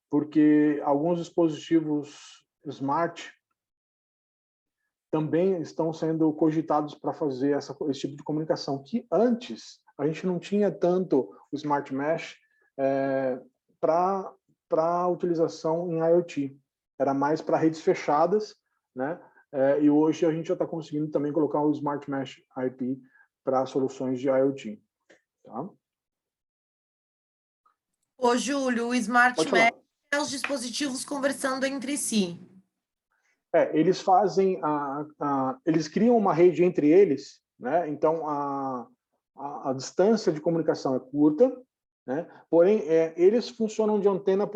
porque alguns dispositivos Smart também estão sendo cogitados para fazer esse tipo de comunicação, que antes a gente não tinha tanto o Smart Mesh para utilização em IoT. Era mais para redes fechadas, né? E hoje a gente já está conseguindo também colocar o Smart Mesh IP para soluções de IoT. Tá? Ô, Júlio, o Smart Mesh é os dispositivos conversando entre si. Eles fazem eles criam uma rede entre eles, né? Então, a distância de comunicação é curta, né? Porém, eles funcionam de antena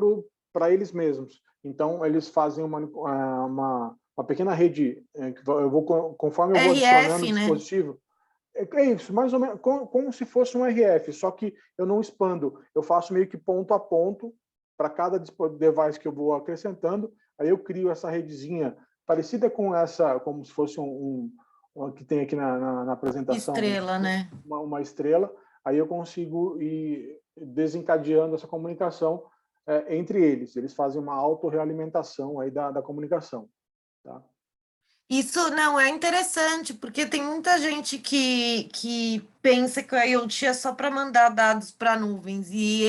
para eles mesmos. Então, eles fazem uma pequena rede, conforme eu vou adicionando o RF, né? dispositivo, é isso, mais ou menos, como se fosse um RF, só que eu não expando, eu faço meio que ponto a ponto para cada device que eu vou acrescentando, aí eu crio essa redezinha parecida com essa, como se fosse que tem aqui na apresentação, Estrela, né? uma estrela, aí eu consigo ir desencadeando essa comunicação entre eles. Eles fazem uma autorrealimentação aí da comunicação. Tá? Isso não é interessante, porque tem muita gente que pensa que o IoT é só para mandar dados para nuvens, e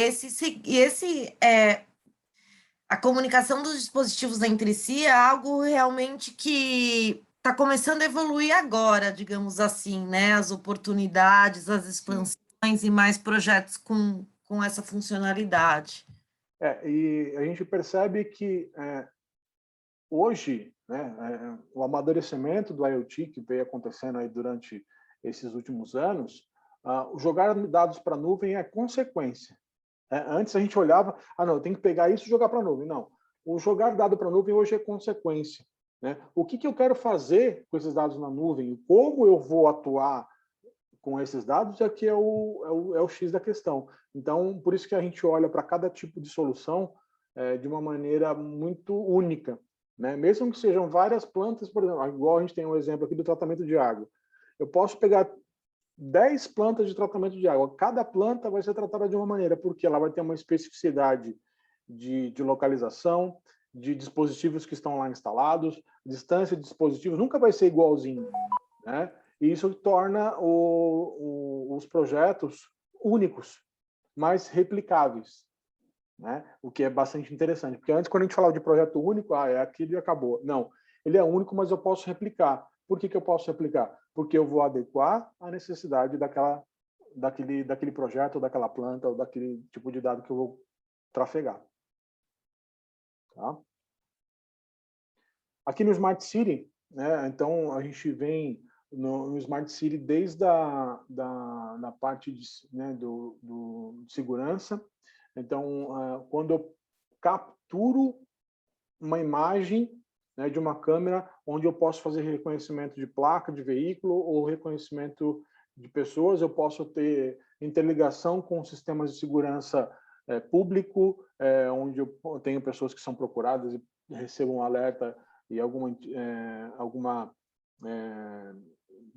a comunicação dos dispositivos entre si é algo realmente que está começando a evoluir agora, digamos assim, né? As oportunidades, as Sim. expansões e mais projetos com essa funcionalidade. E a gente percebe que hoje, né, o amadurecimento do IoT que veio acontecendo aí durante esses últimos anos, o jogar dados para a nuvem é consequência. Antes a gente olhava, não, eu tenho que pegar isso e jogar para a nuvem. Não, o jogar dado para a nuvem hoje é consequência. Né? O que eu quero fazer com esses dados na nuvem, como eu vou atuar com esses dados, que é o X da questão. Então, por isso que a gente olha para cada tipo de solução de uma maneira muito única. Né? Mesmo que sejam várias plantas, por exemplo, igual a gente tem um exemplo aqui do tratamento de água. Eu posso pegar 10 plantas de tratamento de água. Cada planta vai ser tratada de uma maneira, porque ela vai ter uma especificidade de localização, de dispositivos que estão lá instalados, distância de dispositivos, nunca vai ser igualzinho. Né? E isso torna os projetos únicos, mais replicáveis. Né? O que é bastante interessante, porque antes, quando a gente falava de projeto único, é aquilo e acabou. Não, ele é único, mas eu posso replicar. Por que eu posso replicar? Porque eu vou adequar à necessidade daquele projeto, ou daquela planta, ou daquele tipo de dado que eu vou trafegar. Tá? Aqui no Smart City, né, então a gente vem no Smart City desde da parte né, de segurança. Então, quando eu capturo uma imagem, né, de uma câmera, onde eu posso fazer reconhecimento de placa de veículo ou reconhecimento de pessoas, eu posso ter interligação com sistemas de segurança público, onde eu tenho pessoas que são procuradas e recebam um alerta e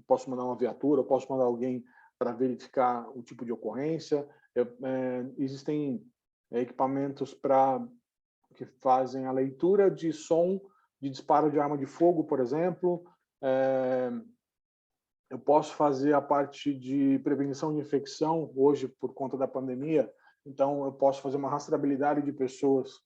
posso mandar uma viatura, posso mandar alguém para verificar o tipo de ocorrência. Existem equipamentos que fazem a leitura de som de disparo de arma de fogo, por exemplo. Eu posso fazer a parte de prevenção de infecção, hoje, por conta da pandemia. Então, eu posso fazer uma rastreabilidade de pessoas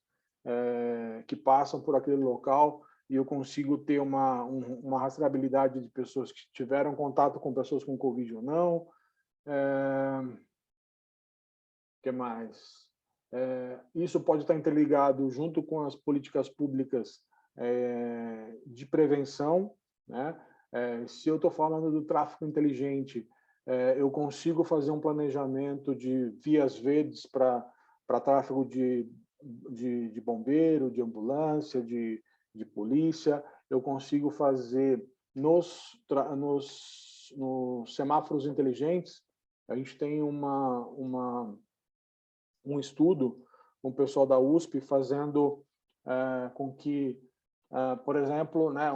que passam por aquele local e eu consigo ter uma rastreabilidade de pessoas que tiveram contato com pessoas com Covid ou não. Que mais? Isso pode estar interligado junto com as políticas públicas de prevenção, né? Se eu estou falando do tráfego inteligente, eu consigo fazer um planejamento de vias verdes para tráfego de bombeiro, de ambulância, de polícia. Eu consigo fazer nos semáforos inteligentes. A gente tem um estudo com o pessoal da USP fazendo com que, por exemplo, né,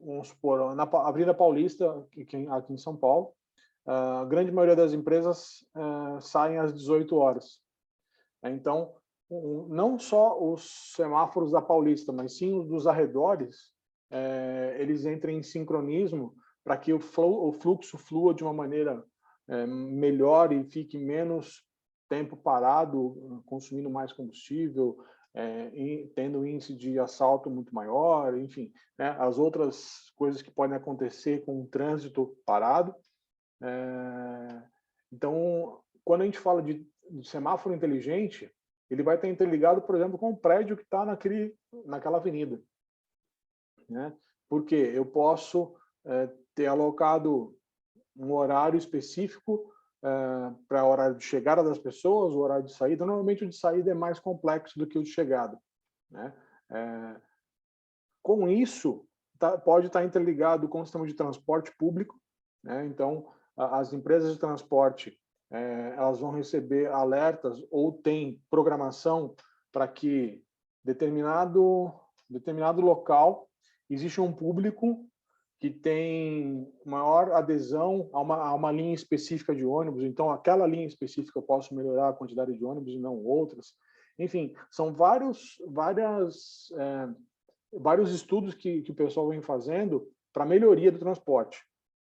vamos supor, na Avenida Paulista, aqui em São Paulo, a grande maioria das empresas saem às 18 horas. Então, não só os semáforos da Paulista, mas sim os dos arredores, eles entram em sincronismo para que o fluxo flua de uma maneira melhor e fique menos tempo parado, consumindo mais combustível, tendo um índice de assalto muito maior, enfim, né, as outras coisas que podem acontecer com o trânsito parado. Então, quando a gente fala de semáforo inteligente, ele vai estar interligado, por exemplo, com o prédio que está naquela avenida. Né? Porque eu posso ter alocado um horário específico para o horário de chegada das pessoas, o horário de saída. Normalmente o de saída é mais complexo do que o de chegada, né? Com isso, pode estar interligado com o sistema de transporte público, né? Então, as empresas de transporte elas vão receber alertas ou tem programação para que determinado local existe um público que tem maior adesão a uma linha específica de ônibus, então aquela linha específica eu posso melhorar a quantidade de ônibus e não outras. Enfim, são vários estudos que o pessoal vem fazendo para melhoria do transporte,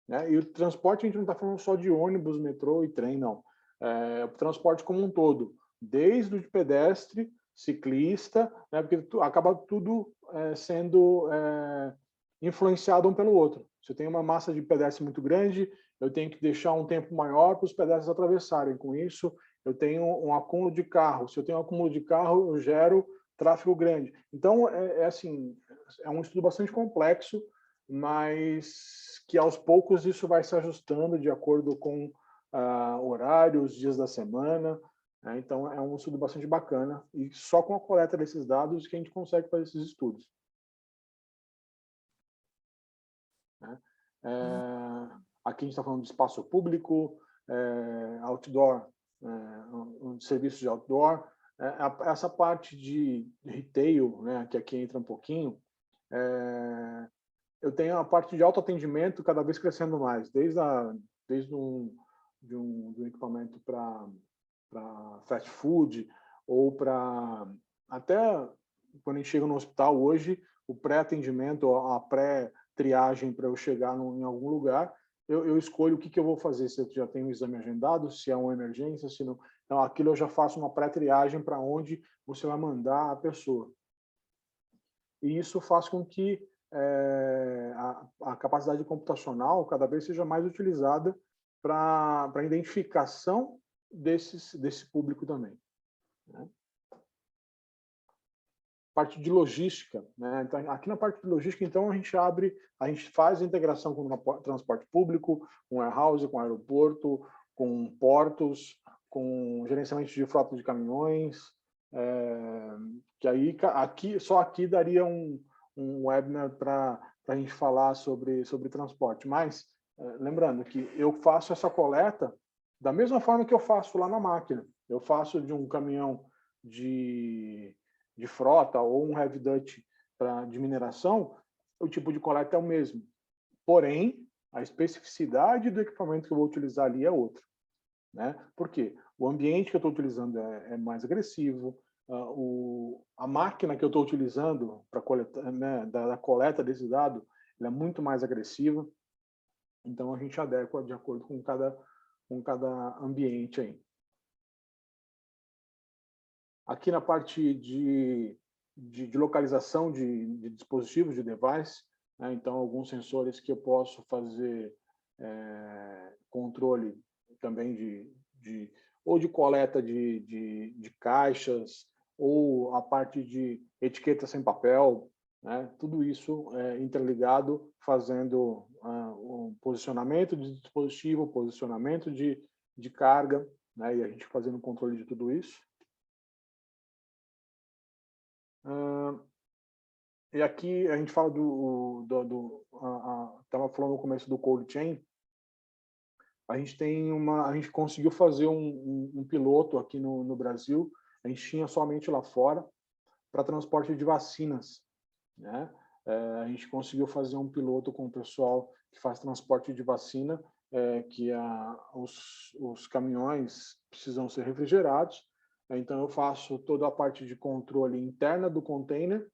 né? E o transporte a gente não está falando só de ônibus, metrô e trem, não. O transporte como um todo, desde o de pedestre, ciclista, né? Porque acaba tudo sendo influenciado um pelo outro. Se eu tenho uma massa de pedestre muito grande, eu tenho que deixar um tempo maior para os pedestres atravessarem. Com isso, eu tenho um acúmulo de carro. Se eu tenho um acúmulo de carro, eu gero tráfego grande. Então, assim, é um estudo bastante complexo, mas que aos poucos isso vai se ajustando de acordo com horários, dias da semana. Então, é um estudo bastante bacana e só com a coleta desses dados que a gente consegue fazer esses estudos. Aqui a gente está falando de espaço público, outdoor, serviços de outdoor. Essa parte de retail, né, que aqui entra um pouquinho, eu tenho a parte de autoatendimento cada vez crescendo mais, desde um equipamento para fast food ou para até quando a gente chega no hospital hoje, o pré-atendimento, a pré-triagem para eu chegar em algum lugar, eu escolho o que eu vou fazer, se eu já tenho um exame agendado, se é uma emergência, se não. Então, aquilo eu já faço uma pré-triagem para onde você vai mandar a pessoa. E isso faz com que a capacidade computacional cada vez seja mais utilizada para a identificação desse público também, né? Parte de logística, né? Então, aqui na parte de logística, então, a gente faz a integração com o transporte público, com warehouse, com aeroporto, com portos, com gerenciamento de frota de caminhões, que aí só aqui daria um webinar para a gente falar sobre transporte. Mas lembrando que eu faço essa coleta da mesma forma que eu faço lá na máquina. Eu faço de um caminhão de frota ou um heavy duty de mineração, o tipo de coleta é o mesmo. Porém, a especificidade do equipamento que eu vou utilizar ali é outra, né? Por quê? O ambiente que eu estou utilizando é mais agressivo, a máquina que eu estou utilizando para coletar, né, da coleta desse dado, ela é muito mais agressiva. Então, a gente adequa de acordo com cada ambiente aí. Aqui na parte de localização de dispositivos, de device, né? Então, alguns sensores que eu posso fazer controle também ou de coleta de caixas, ou a parte de etiqueta sem papel, né? Tudo isso interligado, fazendo um posicionamento de dispositivo, posicionamento de carga, né? E a gente fazendo controle de tudo isso. E aqui a gente fala estava falando no começo do cold chain. A gente conseguiu fazer um piloto aqui no Brasil. A gente tinha somente lá fora para transporte de vacinas, né? A gente conseguiu fazer um piloto com o pessoal que faz transporte de vacina, que os caminhões precisam ser refrigerados. Então, eu faço toda a parte de controle interna do container,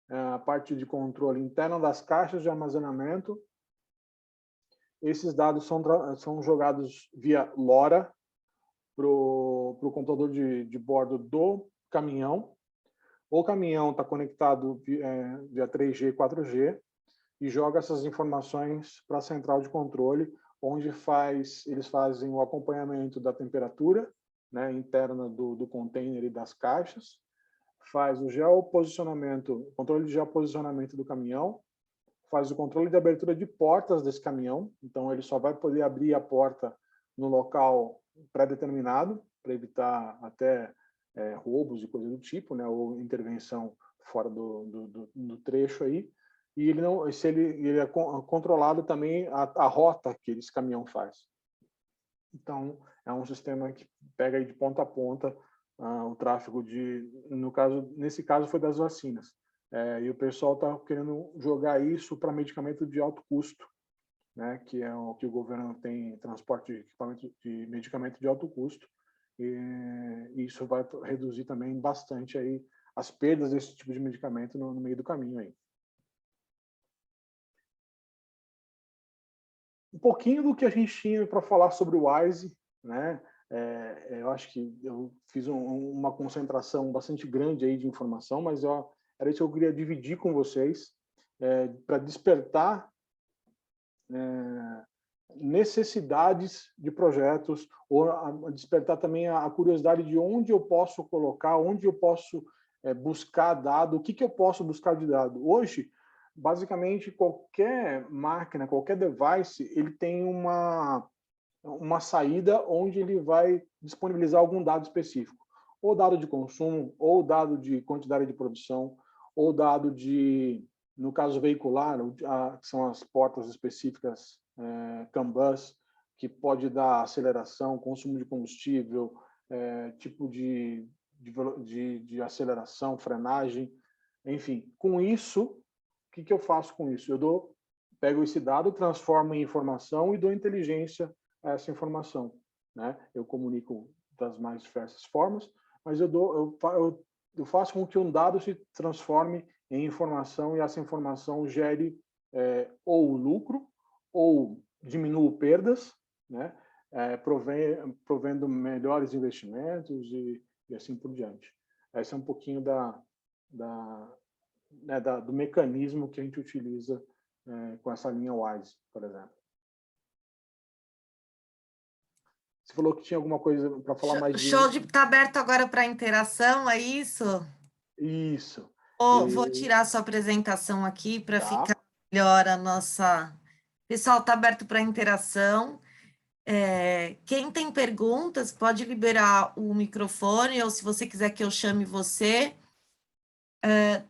a parte de controle interna das caixas de armazenamento. Esses dados são jogados via LoRa para o computador de bordo do caminhão. O caminhão está conectado via 3G e 4G e joga essas informações para a central de controle, onde eles fazem o acompanhamento da temperatura, né, interna do container e das caixas, faz o geoposicionamento, controle de geoposicionamento do caminhão, faz o controle de abertura de portas desse caminhão, então ele só vai poder abrir a porta no local pré-determinado, para evitar até roubos e coisa do tipo, né, ou intervenção fora do trecho aí. E ele não, se ele é controlado também a rota que esse caminhão faz. Então, é um sistema que pega aí de ponta a ponta o tráfego nesse caso foi das vacinas. E o pessoal está querendo jogar isso para medicamento de alto custo, né, que é o que o governo tem, transporte de equipamento de medicamento de alto custo, e isso vai reduzir também bastante aí as perdas desse tipo de medicamento no meio do caminho aí. Um pouquinho do que a gente tinha para falar sobre o WISE, né? Eu acho que eu fiz uma concentração bastante grande aí de informação, mas era isso que eu queria dividir com vocês, para despertar necessidades de projetos, ou despertar também a curiosidade de onde eu posso colocar, onde eu posso buscar dado, o que eu posso buscar de dado. Hoje, basicamente, qualquer máquina, qualquer device, ele tem uma saída onde ele vai disponibilizar algum dado específico. Ou dado de consumo, ou dado de quantidade de produção, ou dado de, no caso veicular, que são as portas específicas CAN bus, que pode dar aceleração, consumo de combustível, tipo de aceleração, frenagem, enfim. Com isso, o que eu faço com isso? Eu pego esse dado, transformo em informação e dou inteligência a essa informação, né? Eu comunico das mais diversas formas, mas eu faço com que um dado se transforme em informação e essa informação gere ou lucro ou diminua perdas, né? Provendo melhores investimentos e assim por diante. Esse é um pouquinho do mecanismo que a gente utiliza com essa linha WISE, por exemplo. Você falou que tinha alguma coisa para falar mais de... Show de... Está aberto agora para interação, é isso? Isso. Vou tirar a sua apresentação aqui para ficar Tá. melhor a nossa... Pessoal, está aberto para interação. Quem tem perguntas, pode liberar o microfone, ou se você quiser que eu chame você,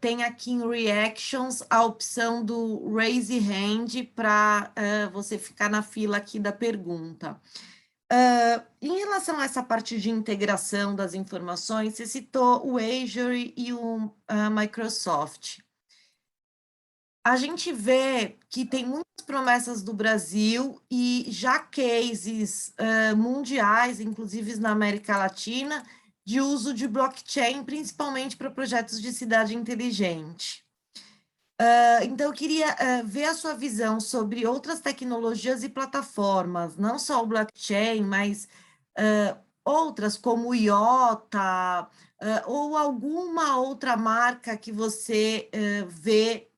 tem aqui em Reactions a opção do Raise Hand para você ficar na fila aqui da pergunta. Em relação a essa parte de integração das informações, você citou o Azure e o Microsoft. A gente vê que tem muitas promessas do Brasil e já cases mundiais, inclusive na América Latina, de uso de blockchain, principalmente para projetos de cidade inteligente. Então, eu queria ver a sua visão sobre outras tecnologias e plataformas, não só o blockchain, mas outras como o IOTA, ou alguma outra marca que você vê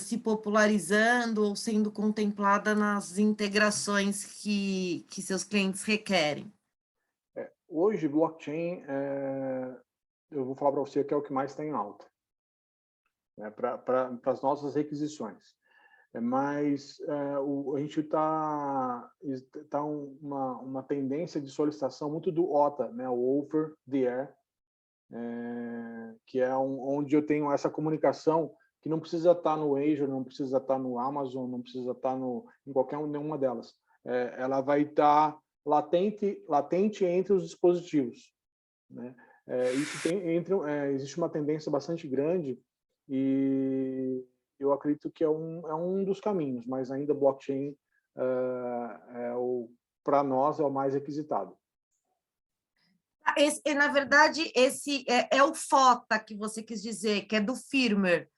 se popularizando ou sendo contemplada nas integrações que seus clientes requerem. Hoje, blockchain, eu vou falar para você que é o que mais está em alta, né, para as nossas requisições. Mas a gente está uma tendência de solicitação muito do OTA, né, o Over the Air, que é onde eu tenho essa comunicação que não precisa estar no Azure, não precisa estar no Amazon, não precisa estar em nenhuma delas. Ela vai estar latente entre os dispositivos, né? Isso existe uma tendência bastante grande e eu acredito que é um dos caminhos, mas ainda blockchain para nós é o mais requisitado. Na verdade, esse é o FOTA que você quis dizer, que é do firmware.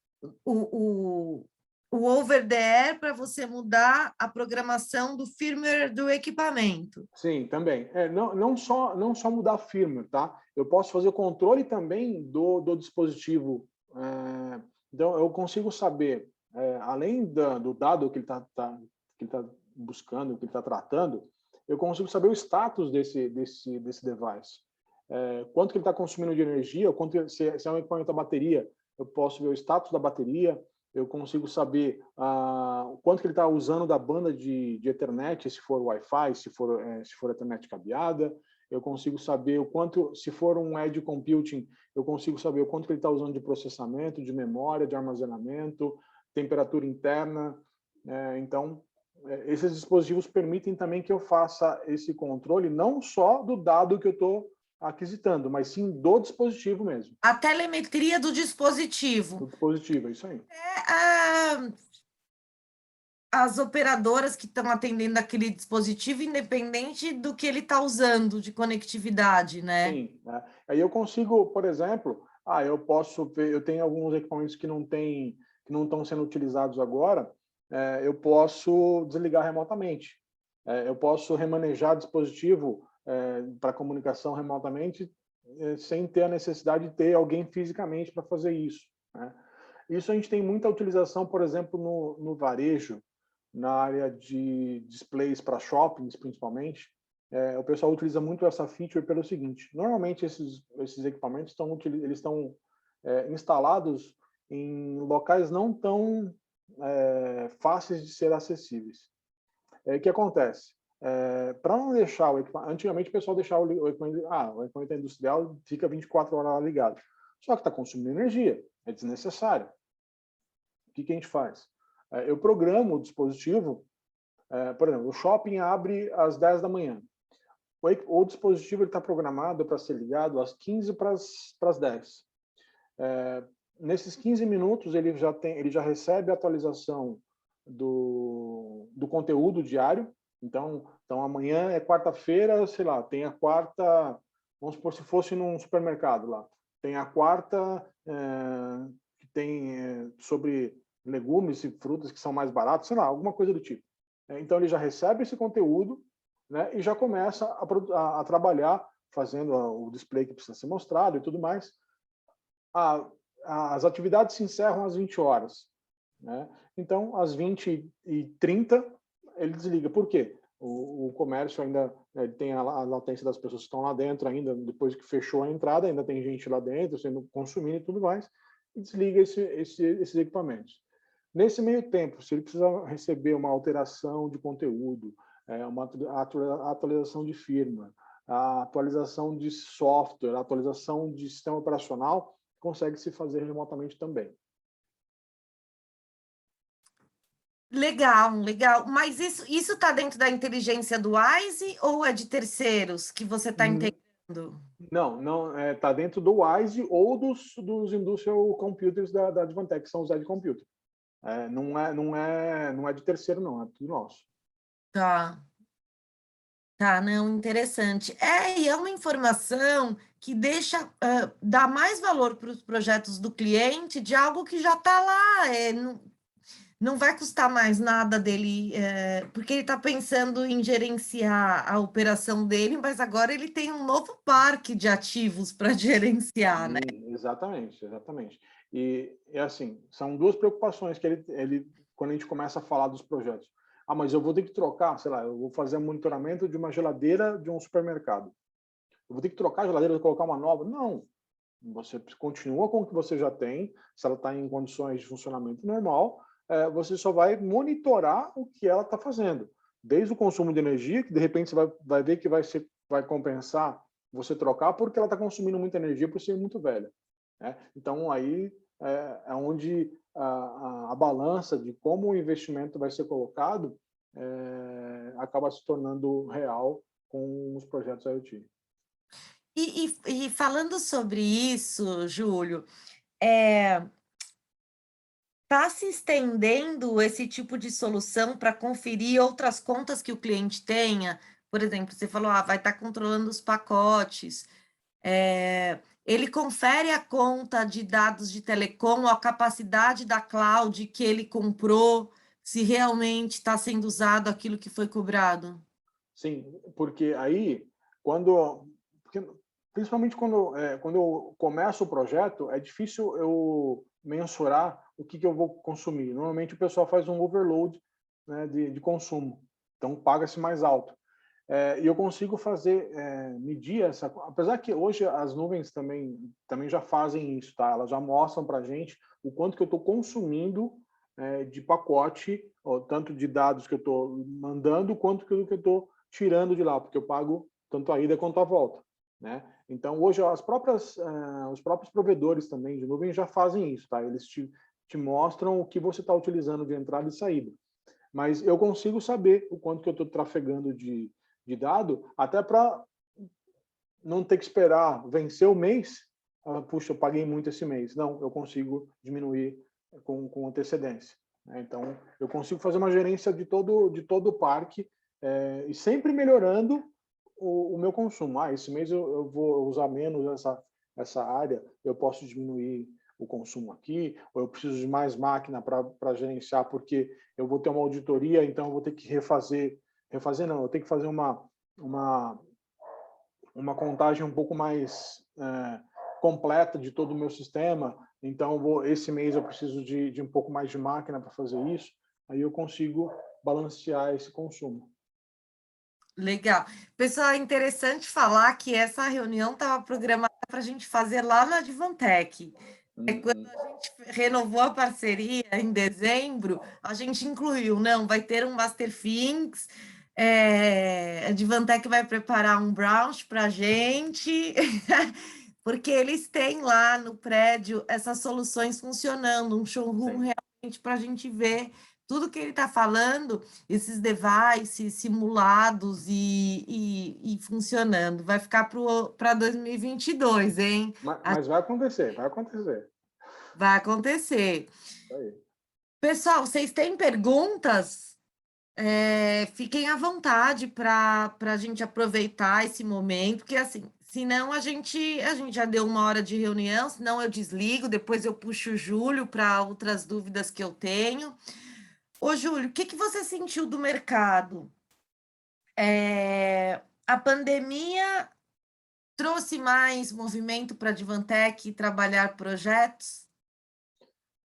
O over the air para você mudar a programação do firmware do equipamento. Sim, também. Não só mudar firmware, tá? Eu posso fazer o controle também do dispositivo. Então, eu consigo saber, além do dado que ele tá buscando, que ele está tratando, eu consigo saber o status desse device. Quanto que ele está consumindo de energia, se é um equipamento da bateria, eu posso ver o status da bateria, eu consigo saber o quanto que ele está usando da banda de Ethernet, se for Wi-Fi, se for Ethernet cabeada. Eu consigo saber o quanto, se for um edge computing, eu consigo saber o quanto que ele está usando de processamento, de memória, de armazenamento, temperatura interna. Então, esses dispositivos permitem também que eu faça esse controle não só do dado que eu estou aquisitando, mas sim do dispositivo mesmo. A telemetria do dispositivo. Do dispositivo, é isso aí. As operadoras que estão atendendo aquele dispositivo, independente do que ele está usando de conectividade, né? Sim. Né? Aí eu consigo, por exemplo, eu posso ver, eu tenho alguns equipamentos que não estão sendo utilizados agora, eu posso desligar remotamente. Eu posso remanejar dispositivo para comunicação remotamente sem ter a necessidade de ter alguém fisicamente para fazer isso. Né? Isso a gente tem muita utilização, por exemplo, no varejo, na área de displays para shoppings, principalmente. O pessoal utiliza muito essa feature pelo seguinte: normalmente esses equipamentos estão instalados em locais não tão fáceis de ser acessíveis. O que acontece? Para não deixar o equipamento... Antigamente o pessoal deixava o equipamento industrial fica 24 horas lá ligado. Só que está consumindo energia, é desnecessário. O que a gente faz? Eu programo o dispositivo, por exemplo, o shopping abre às 10 da manhã. O dispositivo está programado para ser ligado às 15 para as 10. Nesses 15 minutos, ele já recebe a atualização do conteúdo diário. Então amanhã é quarta-feira, sei lá, tem a quarta, vamos supor, se fosse num supermercado lá, tem a quarta que tem sobre legumes e frutas que são mais baratos, sei lá, alguma coisa do tipo. Então ele já recebe esse conteúdo, né, e já começa a trabalhar, fazendo o display que precisa ser mostrado e tudo mais. As atividades se encerram às 20 horas. Né? Então, às 20h30, ele desliga. Por quê? O comércio ainda tem a latência das pessoas que estão lá dentro ainda, depois que fechou a entrada, ainda tem gente lá dentro sendo consumindo e tudo mais, e desliga esses equipamentos. Nesse meio tempo, se ele precisa receber uma alteração de conteúdo, uma atualização de firmware, a atualização de software, a atualização de sistema operacional, consegue se fazer remotamente também. Legal, legal. Mas isso está dentro da inteligência do WISE ou é de terceiros que você está integrando? Não, está dentro do WISE ou dos Industrial Computers da Advantech, que são os Edge Computer. Não é de terceiro, não, é tudo nosso. Tá. Tá, não, interessante. E é uma informação que dá mais valor para os projetos do cliente de algo que já está lá. Não vai custar mais nada dele, porque ele está pensando em gerenciar a operação dele, mas agora ele tem um novo parque de ativos para gerenciar, né? Exatamente. E assim, são duas preocupações que ele, quando a gente começa a falar dos projetos. Mas eu vou ter que trocar, sei lá, eu vou fazer um monitoramento de uma geladeira de um supermercado. Eu vou ter que trocar a geladeira e colocar uma nova? Não. Você continua com o que você já tem, se ela está em condições de funcionamento normal, você só vai monitorar o que ela está fazendo. Desde o consumo de energia, que de repente você vai ver que vai compensar você trocar, porque ela está consumindo muita energia por ser muito velha. Né? Então, aí é onde a balança de como o investimento vai ser colocado acaba se tornando real com os projetos IoT. E falando sobre isso, Júlio, está se estendendo esse tipo de solução para conferir outras contas que o cliente tenha? Por exemplo, você falou, vai estar controlando os pacotes. Ele confere a conta de dados de telecom, a capacidade da cloud que ele comprou, se realmente está sendo usado aquilo que foi cobrado? Sim, porque aí, principalmente quando eu começo o projeto, é difícil eu mensurar o que eu vou consumir. Normalmente o pessoal faz um overload, né, de consumo, então paga-se mais alto. E eu consigo medir essa... Apesar que hoje as nuvens também já fazem isso, tá? Elas já mostram para a gente o quanto que eu estou consumindo de pacote, tanto de dados que eu estou mandando, quanto que eu estou tirando de lá, porque eu pago tanto a ida quanto a volta, né? Então, hoje, os próprios provedores também de nuvem já fazem isso, tá? Eles te mostram o que você está utilizando de entrada e saída. Mas eu consigo saber o quanto que eu estou trafegando de dado, até para não ter que esperar vencer o mês. Puxa, eu paguei muito esse mês. Não, eu consigo diminuir com antecedência. Então, eu consigo fazer uma gerência de todo o parque e sempre melhorando o meu consumo. Esse mês eu vou usar menos essa área, eu posso diminuir o consumo aqui, ou eu preciso de mais máquina para gerenciar, porque eu vou ter uma auditoria, então eu vou ter que refazer não, eu tenho que fazer uma contagem um pouco mais completa de todo o meu sistema, então esse mês eu preciso de um pouco mais de máquina para fazer isso, aí eu consigo balancear esse consumo. Legal. Pessoal, é interessante falar que essa reunião estava programada para a gente fazer lá na Advantech. Quando a gente renovou a parceria em dezembro, a gente incluiu, não, vai ter um Master Things, a Advantech vai preparar um brunch para a gente, porque eles têm lá no prédio essas soluções funcionando, um showroom realmente para a gente ver tudo que ele está falando, esses devices simulados e funcionando. Vai ficar para 2022, hein? Mas vai acontecer, vai acontecer. Vai acontecer. Aí. Pessoal, vocês têm perguntas? Fiquem à vontade para a gente aproveitar esse momento, porque assim, senão a gente já deu 1 hora de reunião, senão eu desligo, depois eu puxo o Júlio para outras dúvidas que eu tenho. Ô, Júlio, o que você sentiu do mercado? A pandemia trouxe mais movimento para a Advantech trabalhar projetos?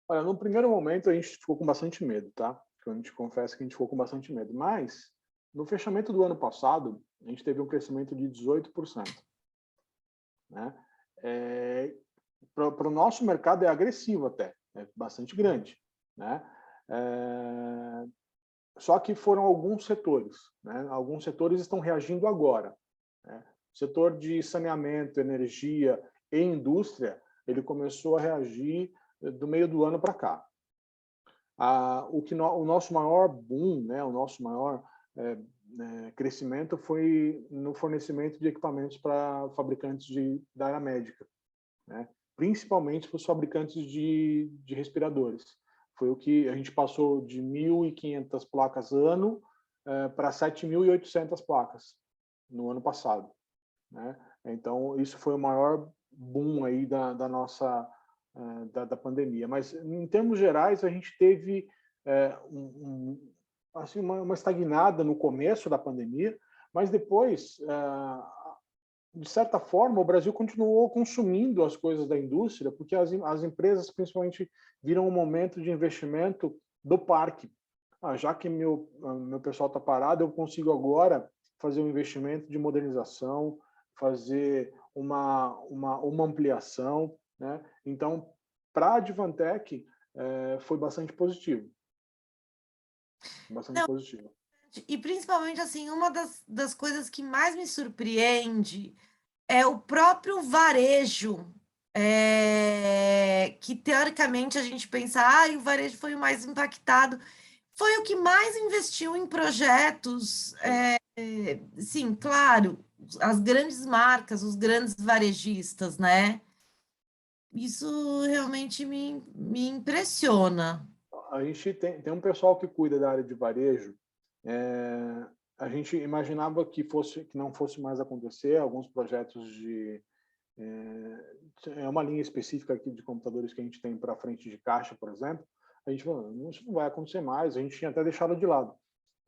Olha, no primeiro momento a gente ficou com bastante medo, tá? A gente confessa que a gente ficou com bastante medo. Mas, no fechamento do ano passado, a gente teve um crescimento de 18%. Né? Para o nosso mercado é agressivo até, é bastante grande. Né? Só que foram alguns setores. Né? Alguns setores estão reagindo agora. Né? O setor de saneamento, energia e indústria, ele começou a reagir do meio do ano para cá. O nosso maior boom, né, o nosso maior crescimento foi no fornecimento de equipamentos para fabricantes da área médica, né? Principalmente para os fabricantes de respiradores. Foi o que a gente passou de 1.500 placas ano para 7.800 placas no ano passado. Né? Então, isso foi o maior boom aí da nossa da pandemia. Mas, em termos gerais, a gente teve assim, uma estagnada no começo da pandemia, mas depois, de certa forma, o Brasil continuou consumindo as coisas da indústria, porque as empresas, principalmente, viram um momento de investimento do parque. Já que meu pessoal está parado, eu consigo agora fazer um investimento de modernização, fazer uma ampliação, né? Então, para a Advantech, foi bastante positivo. Bastante positivo. E principalmente, assim, uma das coisas que mais me surpreende é o próprio varejo, que teoricamente a gente pensa, o varejo foi o mais impactado, foi o que mais investiu em projetos. Sim, claro, as grandes marcas, os grandes varejistas, né? Isso realmente me impressiona. A gente tem um pessoal que cuida da área de varejo. A gente imaginava que não fosse mais acontecer. Alguns projetos é uma linha específica aqui de computadores que a gente tem para frente de caixa, por exemplo. A gente falou, isso não vai acontecer mais. A gente tinha até deixado de lado.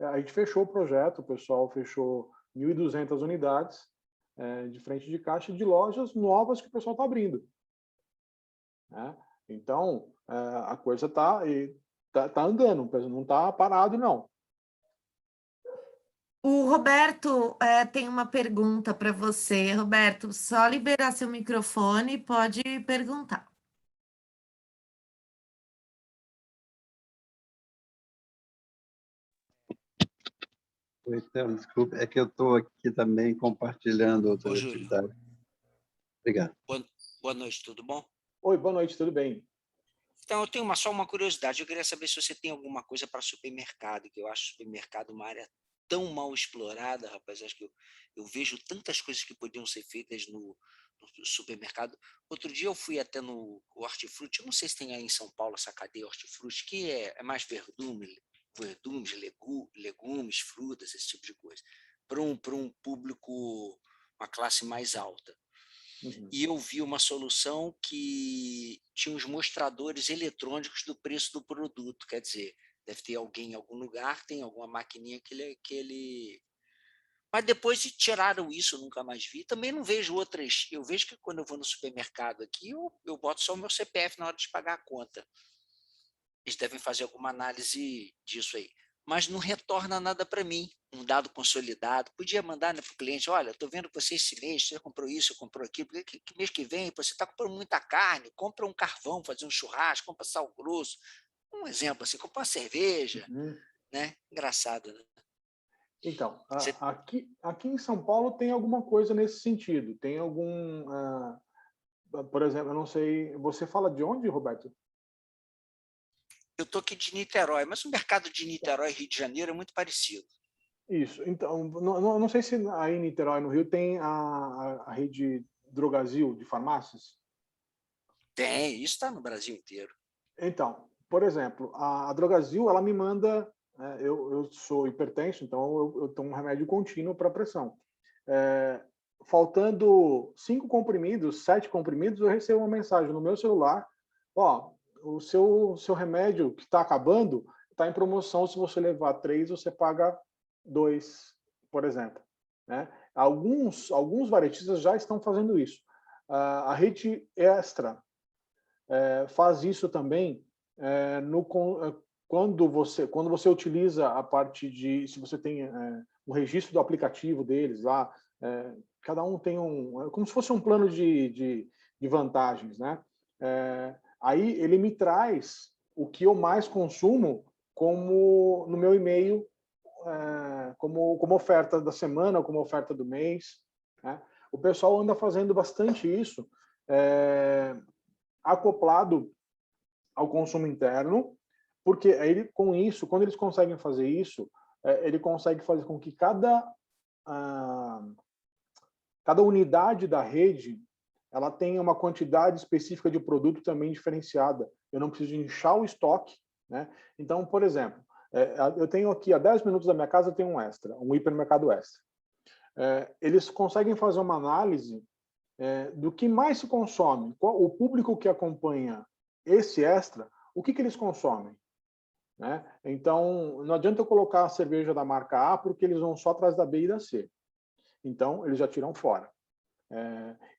A gente fechou o projeto, o pessoal fechou 1.200 unidades de frente de caixa de lojas novas que o pessoal está abrindo. Né? Então, a coisa está andando, não está parado, não. O Roberto tem uma pergunta para você. Roberto, só liberar seu microfone, pode perguntar. Então, desculpe, é que eu estou aqui também compartilhando outras Ô, Júlio. atividades. Obrigado. Boa noite, tudo bom? Oi, boa noite, tudo bem? Então, eu tenho só uma curiosidade. Eu queria saber se você tem alguma coisa para supermercado, que eu acho supermercado uma área tão mal explorada, rapaz. Acho que eu vejo tantas coisas que podiam ser feitas no supermercado. Outro dia eu fui até no Hortifruti. Eu não sei se tem aí em São Paulo essa cadeia Hortifruti, que é mais legumes, legumes, frutas, esse tipo de coisa, para um público, uma classe mais alta. Uhum. E eu vi uma solução que tinha os mostradores eletrônicos do preço do produto, quer dizer, deve ter alguém em algum lugar, tem alguma maquininha que ele... Mas depois tiraram isso, eu nunca mais vi. Também não vejo outras... Eu vejo que quando eu vou no supermercado aqui, eu boto só o meu CPF na hora de pagar a conta. Eles devem fazer alguma análise disso aí. Mas não retorna nada para mim, um dado consolidado. Podia mandar, né, para o cliente, olha, estou vendo que você esse mês, você comprou isso, você comprou aquilo, porque mês que vem você está comprando muita carne, compra um carvão, fazer um churrasco, compra sal grosso. Um exemplo assim, compra uma cerveja, Uhum. né? Engraçado, né? Então, Você... aqui em São Paulo tem alguma coisa nesse sentido. Tem algum... por exemplo, eu não sei... Você fala de onde, Roberto? Eu estou aqui de Niterói, mas o mercado de Niterói e Rio de Janeiro é muito parecido. Isso. Então, não sei se aí em Niterói, no Rio, tem a rede Drogasil de farmácias. Tem, isso está no Brasil inteiro. Então, por exemplo, a Drogasil, ela me manda... eu sou hipertenso, então eu tomo um remédio contínuo para pressão. Faltando 5 comprimidos, 7 comprimidos, eu recebo uma mensagem no meu celular: ó, o seu remédio que está acabando está em promoção, se você levar 3, você paga 2, por exemplo. Né? Alguns varejistas já estão fazendo isso. A rede Extra faz isso também quando você utiliza a parte de... Se você tem o registro do aplicativo deles lá, cada um tem como se fosse um plano de vantagens, né? Aí ele me traz o que eu mais consumo como no meu e-mail, como oferta da semana, como oferta do mês, né? O pessoal anda fazendo bastante isso, acoplado ao consumo interno, porque aí, com isso, quando eles conseguem fazer isso, ele consegue fazer com que cada unidade da rede ela tenha uma quantidade específica de produto também diferenciada. Eu não preciso inchar o estoque, né? Então, por exemplo, eu tenho aqui a 10 minutos da minha casa, eu tenho um Extra, um hipermercado Extra. Eles conseguem fazer uma análise do que mais se consome, o público que acompanha esse Extra, o que eles consomem, né? Então, não adianta eu colocar a cerveja da marca A, porque eles vão só atrás da B e da C. Então, eles já tiram fora.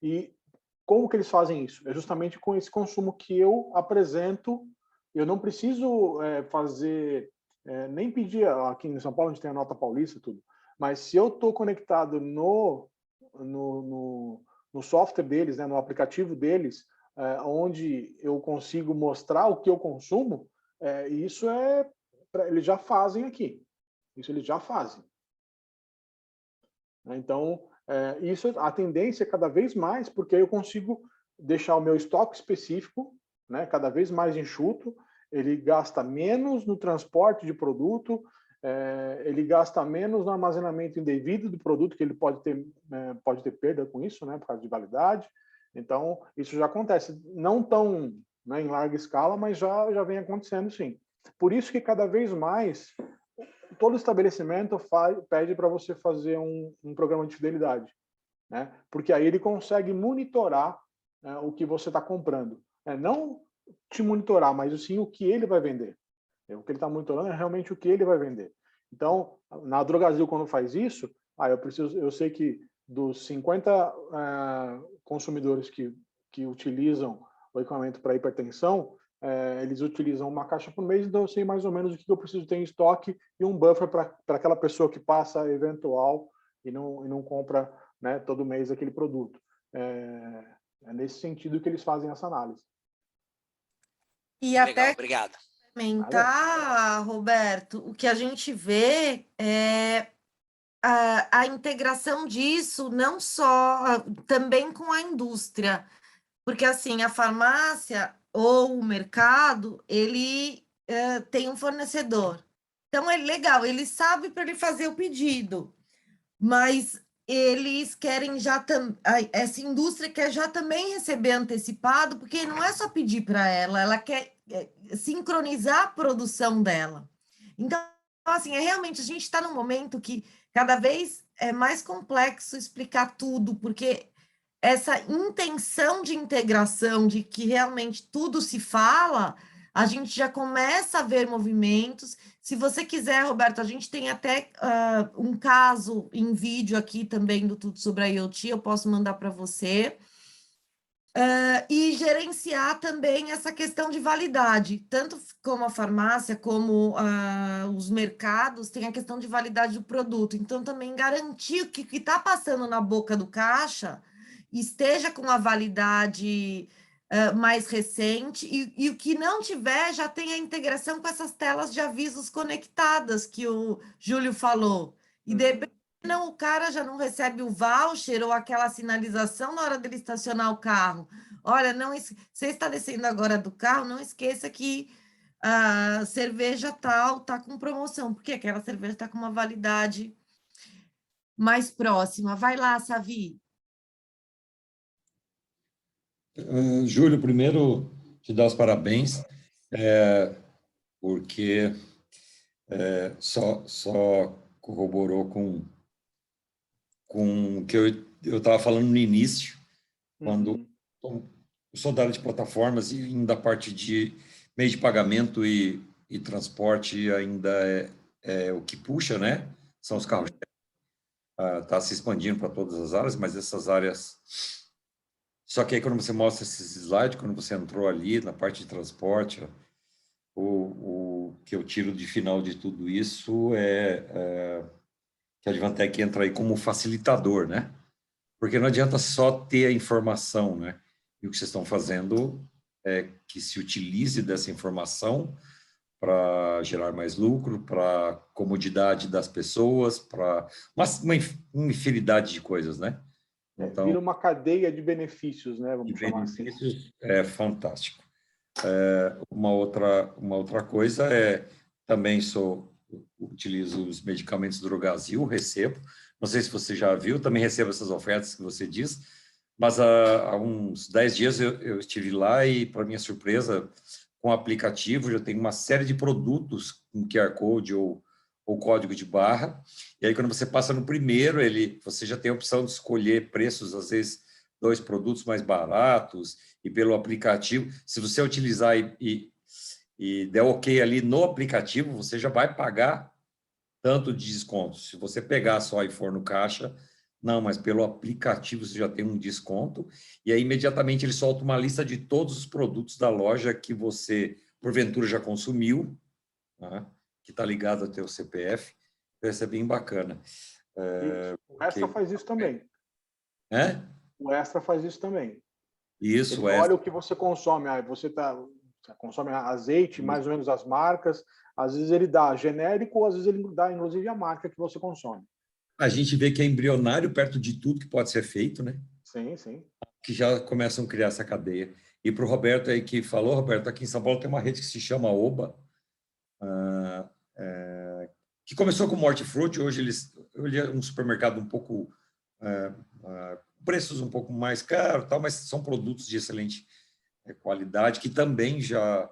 E como que eles fazem isso? É justamente com esse consumo que eu apresento. Eu não preciso fazer, nem pedir, aqui em São Paulo a gente tem a nota paulista, tudo, mas se eu estou conectado no software deles, né, no aplicativo deles, onde eu consigo mostrar o que eu consumo, isso eles já fazem aqui. Isso eles já fazem. Então, isso, a tendência é cada vez mais, porque eu consigo deixar o meu estoque específico, né, cada vez mais enxuto, ele gasta menos no transporte de produto, ele gasta menos no armazenamento indevido do produto, que ele pode ter perda com isso, né, por causa de validade. Então, isso já acontece, não tão, né, em larga escala, mas já vem acontecendo, sim. Por isso que cada vez mais todo estabelecimento pede para você fazer um programa de fidelidade, né? Porque aí ele consegue monitorar o que você está comprando. Não te monitorar, mas sim o que ele vai vender. O que ele está monitorando é realmente o que ele vai vender. Então, na Drogasil, quando faz isso, eu sei que dos 50 consumidores que utilizam o equipamento para hipertensão, eles utilizam uma caixa por mês, então eu sei mais ou menos o que eu preciso ter em estoque e um buffer para aquela pessoa que passa eventual e não compra, né, todo mês aquele produto. É nesse sentido que eles fazem essa análise. E Legal, até obrigado. comentar, Roberto, o que a gente vê é a integração disso não só também com a indústria, porque assim a farmácia ou o mercado ele tem um fornecedor, então é legal, ele sabe para ele fazer o pedido, mas eles querem essa indústria quer já também receber antecipado, porque não é só pedir para ela quer sincronizar a produção dela. Então, assim, realmente a gente está num momento que cada vez é mais complexo explicar tudo, porque essa intenção de integração, de que realmente tudo se fala, a gente já começa a ver movimentos. Se você quiser, Roberto, a gente tem até um caso em vídeo aqui também do Tudo sobre a IoT, eu posso mandar para você. E gerenciar também essa questão de validade, tanto como a farmácia, como os mercados, tem a questão de validade do produto. Então, também garantir que o que está passando na boca do caixa esteja com a validade mais recente, e o que não tiver já tem a integração com essas telas de avisos conectadas que o Júlio falou. E de repente, não, o cara já não recebe o voucher ou aquela sinalização na hora dele estacionar o carro. Olha, não, você está descendo agora do carro, não esqueça que a cerveja tal está com promoção, porque aquela cerveja está com uma validade mais próxima. Vai lá, Savi. Júlio, primeiro te dar os parabéns, porque só corroborou com o que eu estava falando no início, quando eu sou da área de plataformas e ainda a parte de meio de pagamento e transporte ainda é o que puxa, né? São os carros. Está se expandindo para todas as áreas, mas essas áreas... Só que aí, quando você mostra esses slides, quando você entrou ali na parte de transporte, o que eu tiro de final de tudo isso é que a Advantech entra aí como facilitador, né? Porque não adianta só ter a informação, né? E o que vocês estão fazendo é que se utilize dessa informação para gerar mais lucro, para comodidade das pessoas, para uma infinidade de coisas, né? Então, vira uma cadeia de benefícios, né? Vamos chamar assim. Benefícios é fantástico. Uma outra coisa também utilizo os medicamentos Drogasil, recebo. Não sei se você já viu, também recebo essas ofertas que você diz, mas há uns 10 dias eu estive lá e, para minha surpresa, com o aplicativo, já tem uma série de produtos com QR Code ou código de barra, e aí quando você passa no primeiro, você já tem a opção de escolher preços, às vezes 2 produtos mais baratos, e pelo aplicativo, se você utilizar e der ok ali no aplicativo, você já vai pagar tanto de desconto. Se você pegar só e for no caixa, não, mas pelo aplicativo você já tem um desconto, e aí imediatamente ele solta uma lista de todos os produtos da loja que você, porventura, já consumiu, né, que está ligado ao teu CPF. Isso é bem bacana. O Extra faz isso também. O Extra faz isso também. Isso, ele olha o que você consome. Você consome azeite, mais ou menos as marcas. Às vezes ele dá genérico, às vezes ele dá, inclusive, a marca que você consome. A gente vê que é embrionário perto de tudo que pode ser feito, né? Sim, sim. Que já começam a criar essa cadeia. E para o Roberto aí que falou, Roberto, aqui em São Paulo tem uma rede que se chama Oba, que começou com hortifruti, hoje ele é um supermercado um pouco... preços um pouco mais caros, tal, mas são produtos de excelente qualidade, que também já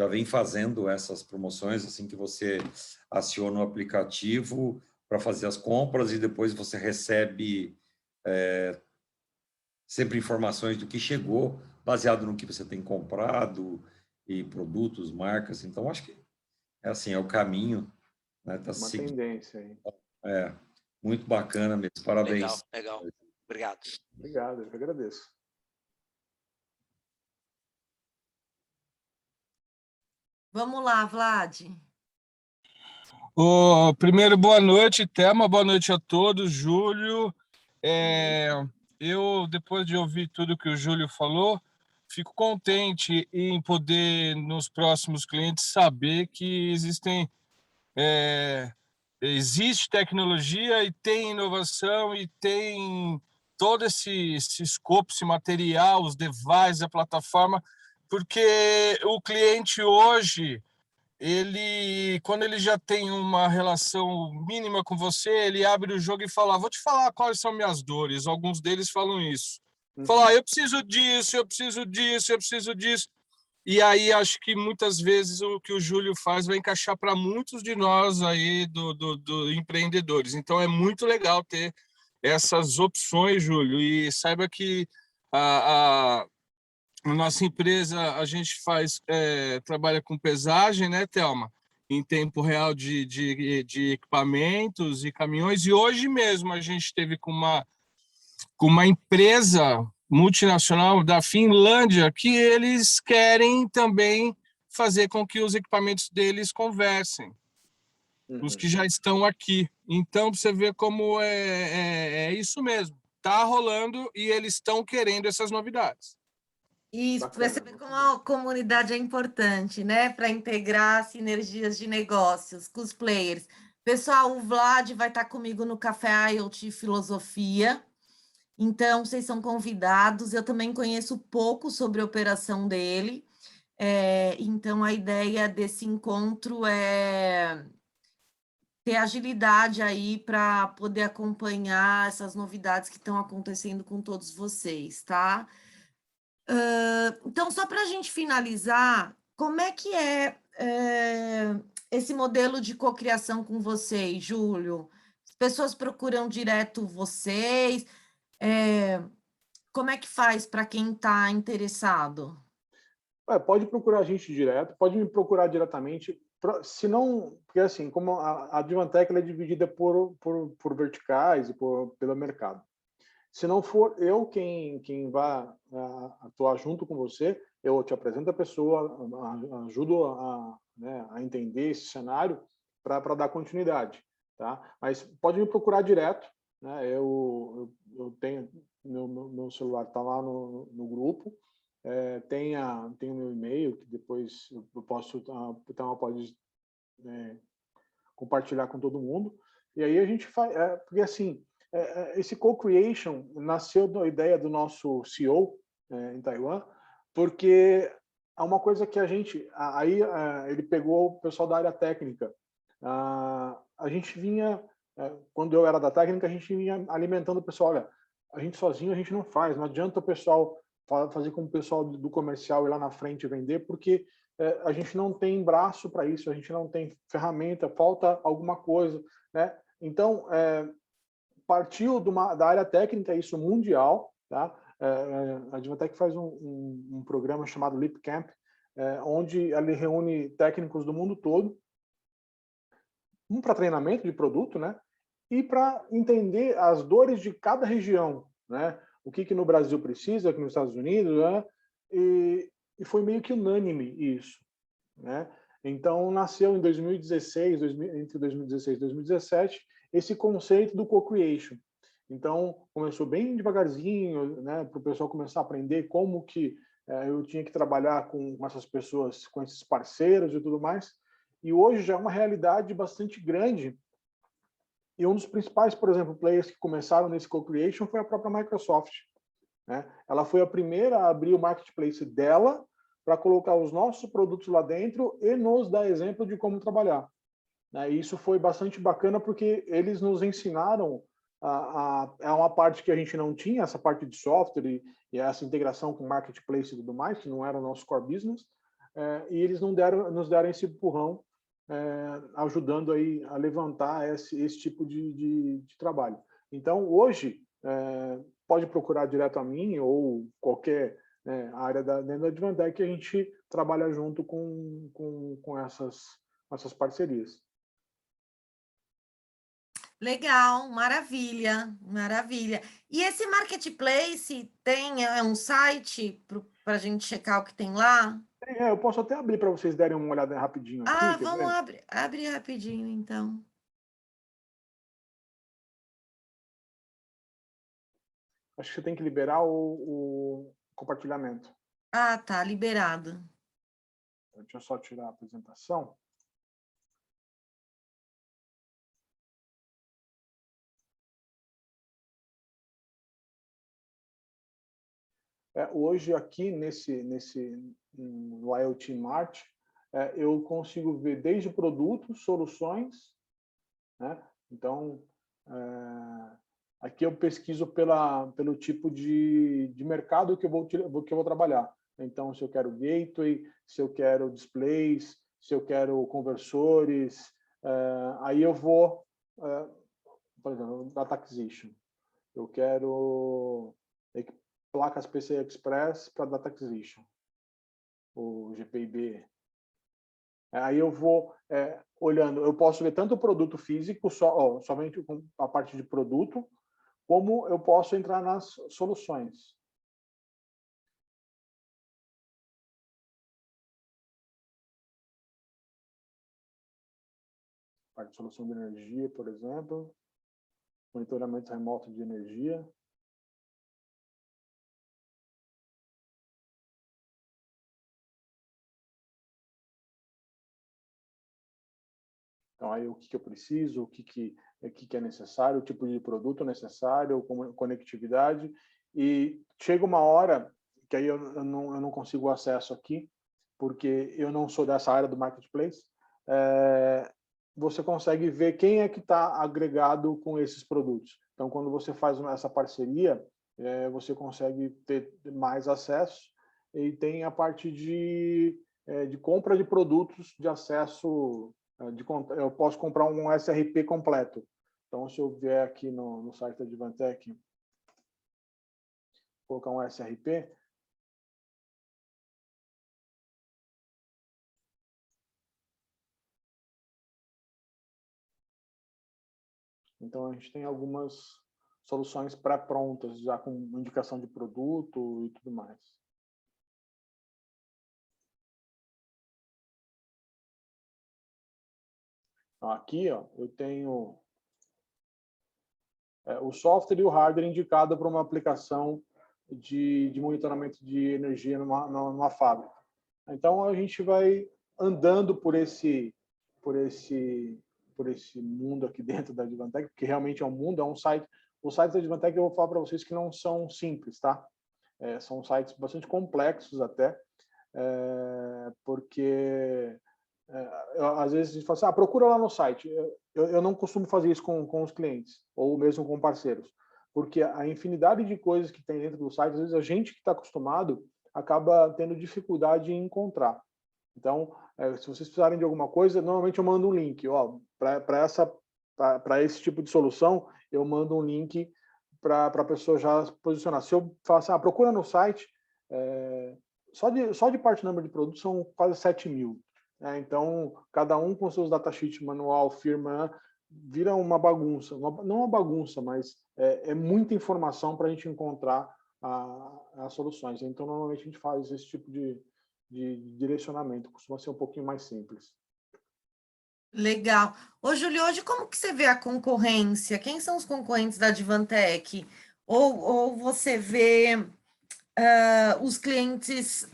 vem fazendo essas promoções, assim que você aciona o aplicativo para fazer as compras e depois você recebe sempre informações do que chegou, baseado no que você tem comprado, e produtos, marcas. Então, acho que é o caminho, né? Tá uma tendência aí. Muito bacana mesmo. Parabéns. Legal. Obrigado. Obrigado, eu que agradeço. Vamos lá, Vlad. Primeiro, boa noite, Thelma, boa noite a todos, Júlio. Eu, depois de ouvir tudo que o Júlio falou, fico contente em poder, nos próximos clientes, saber que existe tecnologia e tem inovação e tem todo esse escopo, esse material, os devices, a plataforma, porque o cliente hoje, quando ele já tem uma relação mínima com você, ele abre o jogo e fala, vou te falar quais são minhas dores. Alguns deles falam isso. Falar, eu preciso disso, eu preciso disso, eu preciso disso. E aí acho que muitas vezes o que o Júlio faz vai encaixar para muitos de nós aí do empreendedores. Então é muito legal ter essas opções, Júlio. E saiba que a nossa empresa, a gente trabalha com pesagem, né, Thelma? Em tempo real de equipamentos e caminhões. E hoje mesmo a gente esteve com uma empresa multinacional da Finlândia que eles querem também fazer com que os equipamentos deles conversem, os que já estão aqui. Então, você vê como é isso mesmo. Está rolando e eles estão querendo essas novidades. Isso, você vê como a comunidade é importante, né? Para integrar sinergias de negócios com os players. Pessoal, o Vlad vai estar comigo no Café IoT Filosofia. Então, vocês são convidados. Eu também conheço pouco sobre a operação dele. Então, a ideia desse encontro é ter agilidade aí para poder acompanhar essas novidades que estão acontecendo com todos vocês, tá? Então, só para a gente finalizar, como é que esse modelo de cocriação com vocês, Júlio? As pessoas procuram direto vocês? Como é que faz para quem está interessado? Pode procurar a gente direto, pode me procurar diretamente. Se não, porque assim, como a Advantech ela é dividida por verticais e pelo mercado. Se não for eu quem vai atuar junto com você, eu te apresento a pessoa, ajudo a entender esse cenário para dar continuidade, tá? Mas pode me procurar direto, né? Eu tenho meu celular está lá no grupo, tem o meu e-mail que depois eu posso pode compartilhar com todo mundo, e aí a gente faz, porque assim esse co-creation nasceu da ideia do nosso CEO em Taiwan, porque há uma coisa que a gente... Aí ele pegou o pessoal da área técnica. A gente vinha... Quando eu era da técnica, a gente vinha alimentando o pessoal. Olha, a gente sozinho a gente não faz. Não adianta o pessoal fazer como o pessoal do comercial ir lá na frente vender, porque a gente não tem braço para isso, a gente não tem ferramenta, falta alguma coisa, né? Então, partiu da área técnica, isso mundial, tá? A Advantech faz um programa chamado Leap Camp, onde ele reúne técnicos do mundo todo, para treinamento de produto, né? E para entender as dores de cada região, né? O que no Brasil precisa, aqui nos Estados Unidos, né? E foi meio que unânime isso, né? Então, nasceu em 2016, entre 2016 e 2017, esse conceito do co-creation. Então, começou bem devagarzinho, né, para o pessoal começar a aprender como que eu tinha que trabalhar com essas pessoas, com esses parceiros e tudo mais. E hoje já é uma realidade bastante grande. E um dos principais, por exemplo, players que começaram nesse co-creation foi a própria Microsoft, né? Ela foi a primeira a abrir o marketplace dela para colocar os nossos produtos lá dentro e nos dar exemplo de como trabalhar. E isso foi bastante bacana porque eles nos ensinaram uma parte que a gente não tinha, essa parte de software e essa integração com marketplace e tudo mais, que não era o nosso core business, e eles nos deram esse empurrão, ajudando aí a levantar esse tipo de trabalho. Então, hoje, pode procurar direto a mim ou qualquer área dentro da Advantech que a gente trabalha junto com essas parcerias. Legal, maravilha, maravilha. E esse marketplace tem um site para a gente checar o que tem lá? Eu posso até abrir para vocês derem uma olhada rapidinho aqui. Ah, vamos abrir rapidinho, então. Acho que você tem que liberar o compartilhamento. Ah, tá, liberado. Deixa eu só tirar a apresentação. Hoje aqui no IoT Mart, eu consigo ver desde produtos, soluções, né? Então, aqui eu pesquiso pelo tipo de mercado que eu vou trabalhar. Então, se eu quero gateway, se eu quero displays, se eu quero conversores, aí eu vou, por exemplo, data acquisition. Eu quero placas PCI Express para data acquisition, o GPIB. Aí eu vou olhando, eu posso ver tanto o produto físico, somente a parte de produto, como eu posso entrar nas soluções. Parte de solução de energia, por exemplo, monitoramento remoto de energia. Então, aí o que eu preciso, o que é necessário, o tipo de produto necessário, conectividade. E chega uma hora que aí eu não consigo acesso aqui, porque eu não sou dessa área do marketplace. Você consegue ver quem é que está agregado com esses produtos. Então, quando você faz essa parceria, você consegue ter mais acesso e tem a parte de compra de produtos de acesso. Eu posso comprar um SRP completo. Então, se eu vier aqui no site da Advantech, colocar um SRP, então a gente tem algumas soluções pré-prontas, já com indicação de produto e tudo mais. Então, aqui, ó, eu tenho o software e o hardware indicado para uma aplicação de monitoramento de energia numa fábrica. Então, a gente vai andando por esse mundo aqui dentro da Advantech, porque realmente é um mundo, é um site. Os sites da Advantech, eu vou falar para vocês que não são simples, tá? São sites bastante complexos até, porque às vezes a gente fala assim, procura lá no site. Eu não costumo fazer isso com os clientes, ou mesmo com parceiros, porque a infinidade de coisas que tem dentro do site, às vezes a gente que está acostumado acaba tendo dificuldade em encontrar. Então, se vocês precisarem de alguma coisa, normalmente eu mando um link. Para esse tipo de solução, eu mando um link para a pessoa já se posicionar. Se eu falar assim, procura no site, só de part number de produto são quase 7.000. Então, cada um com seus datasheets, manual, firma, vira uma bagunça. Não uma bagunça, mas é muita informação para a gente encontrar as soluções. Então, normalmente a gente faz esse tipo de direcionamento, costuma ser um pouquinho mais simples. Legal. Ô, Júlio, hoje como que você vê a concorrência? Quem são os concorrentes da Advantech? Ou você vê os clientes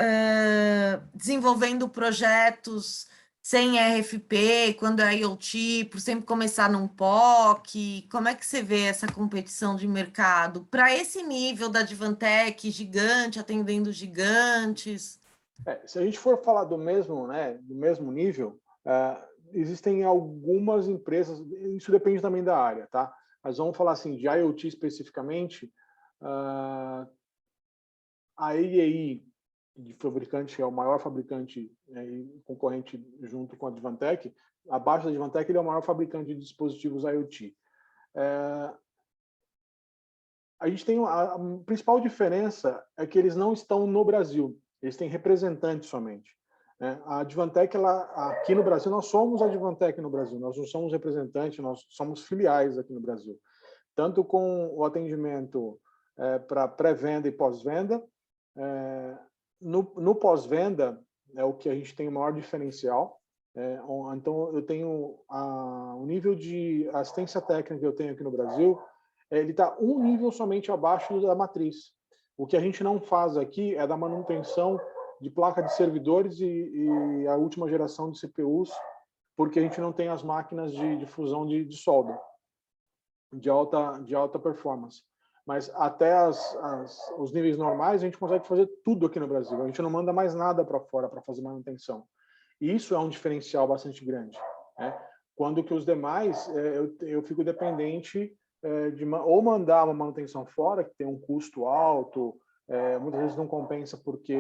desenvolvendo projetos sem RFP, quando é IoT, por sempre começar num POC? Como é que você vê essa competição de mercado? Para esse nível da Advantech, gigante, atendendo gigantes? Se a gente for falar do mesmo nível, existem algumas empresas, isso depende também da área, tá? Mas vamos falar assim, de IoT especificamente, a AEI, de fabricante, é o maior fabricante e concorrente junto com a Advantech, abaixo da Advantech ele é o maior fabricante de dispositivos IoT. A gente tem a principal diferença é que eles não estão no Brasil, eles têm representantes somente. A Advantech, aqui no Brasil, nós somos a Advantech no Brasil, nós não somos representantes, nós somos filiais aqui no Brasil. Tanto com o atendimento para pré-venda e pós-venda. No pós-venda, é o que a gente tem o maior diferencial. Então, eu tenho o nível de assistência técnica que eu tenho aqui no Brasil, ele está um nível somente abaixo da matriz. O que a gente não faz aqui é da manutenção de placa de servidores e a última geração de CPUs, porque a gente não tem as máquinas de fusão de solda de alta performance. Mas até os níveis normais, a gente consegue fazer tudo aqui no Brasil. A gente não manda mais nada para fora para fazer manutenção. E isso é um diferencial bastante grande, né? Quando que os demais, eu fico dependente de ou mandar uma manutenção fora, que tem um custo alto, muitas vezes não compensa porque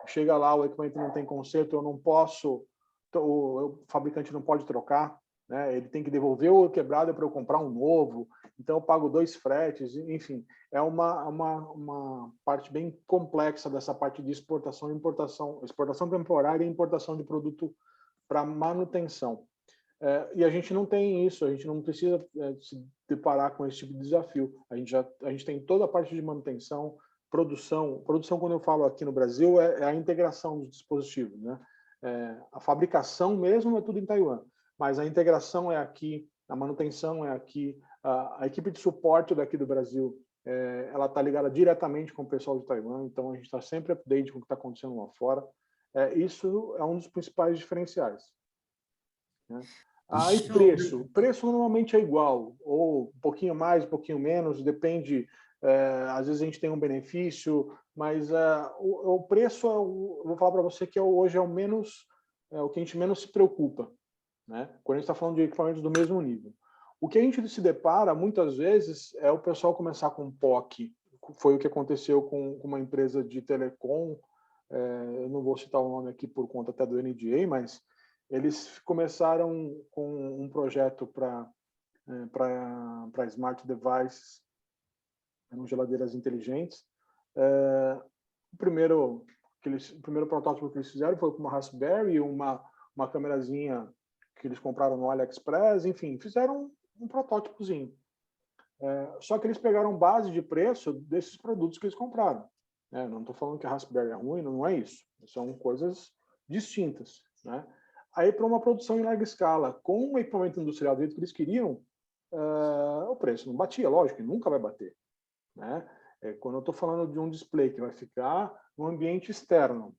chega lá, o equipamento não tem conserto, eu não posso, o fabricante não pode trocar, né? Ele tem que devolver o quebrado para eu comprar um novo, então eu pago 2 fretes, enfim, é uma parte bem complexa dessa parte de exportação e importação, exportação temporária e importação de produto para manutenção. E a gente não tem isso, a gente não precisa se deparar com esse tipo de desafio. A gente tem toda a parte de manutenção, produção. Produção, quando eu falo aqui no Brasil, é a integração dos dispositivos, né? A fabricação mesmo é tudo em Taiwan, mas a integração é aqui, a manutenção é aqui, a equipe de suporte daqui do Brasil, ela está ligada diretamente com o pessoal de Taiwan, então a gente está sempre update com o que está acontecendo lá fora. Isso é um dos principais diferenciais, né? Aí preço normalmente é igual, ou um pouquinho mais, um pouquinho menos, depende. Às vezes a gente tem um benefício, mas o preço, eu vou falar para você que hoje é o que a gente menos se preocupa, né? Quando a gente está falando de equipamentos do mesmo nível. O que a gente se depara muitas vezes é o pessoal começar com POC. Foi o que aconteceu com uma empresa de telecom. Eu não vou citar o nome aqui por conta até do NDA, mas eles começaram com um projeto para smart devices, geladeiras inteligentes. O primeiro protótipo que eles fizeram foi com uma Raspberry, uma câmerazinha que eles compraram no AliExpress, enfim, fizeram um protótipozinho. Só que eles pegaram base de preço desses produtos que eles compraram. Não estou falando que a Raspberry é ruim, não é isso. São coisas distintas, né? Aí, para uma produção em larga escala, com um equipamento industrial do jeito que eles queriam, o preço não batia, lógico, nunca vai bater, né? Quando eu estou falando de um display que vai ficar no ambiente externo,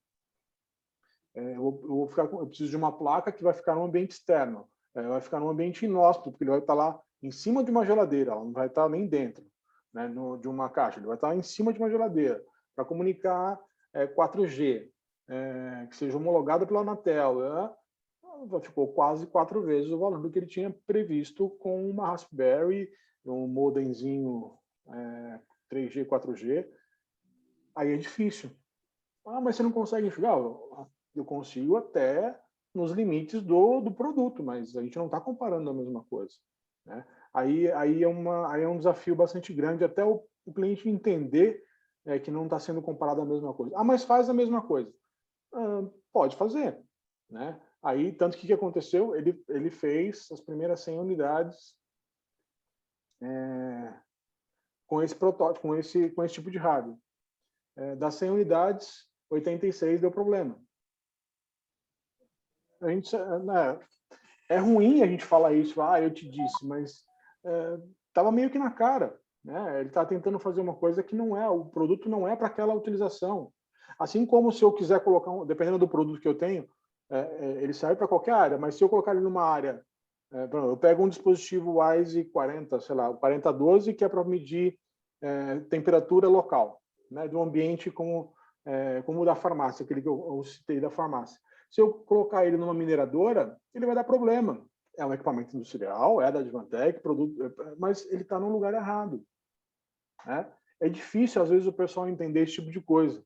eu preciso de uma placa que vai ficar no ambiente externo, vai ficar no ambiente inóspito, porque ele vai estar lá em cima de uma geladeira, ela não vai estar nem dentro, né, de uma caixa, ele vai estar em cima de uma geladeira, para comunicar 4G, que seja homologado pela Anatel, ficou quase 4 vezes o valor do que ele tinha previsto com uma Raspberry, um modemzinho 3G, 4G. Aí é difícil. Mas você não consegue enxugar? Eu consigo até nos limites do produto, mas a gente não está comparando a mesma coisa, né? Aí é um desafio bastante grande até o cliente entender que não está sendo comparado a mesma coisa. Mas faz a mesma coisa. Pode fazer, né? Aí, tanto que aconteceu, ele fez as primeiras 100 unidades com esse protótipo, com esse tipo de hardware. Das 100 unidades, 86 deu problema. É ruim a gente falar isso, eu te disse, mas estava meio que na cara, né? Ele está tentando fazer uma coisa que não é, o produto não é para aquela utilização. Assim como se eu quiser colocar, dependendo do produto que eu tenho, ele serve para qualquer área, mas se eu colocar ele numa área, eu pego um dispositivo WISE 40, sei lá, 4012, que é para medir temperatura local, né, de um ambiente como o da farmácia, aquele que eu citei da farmácia. Se eu colocar ele numa mineradora, ele vai dar problema. É um equipamento industrial, é da Advantech, mas ele está num lugar errado, né? É difícil, às vezes, o pessoal entender esse tipo de coisa.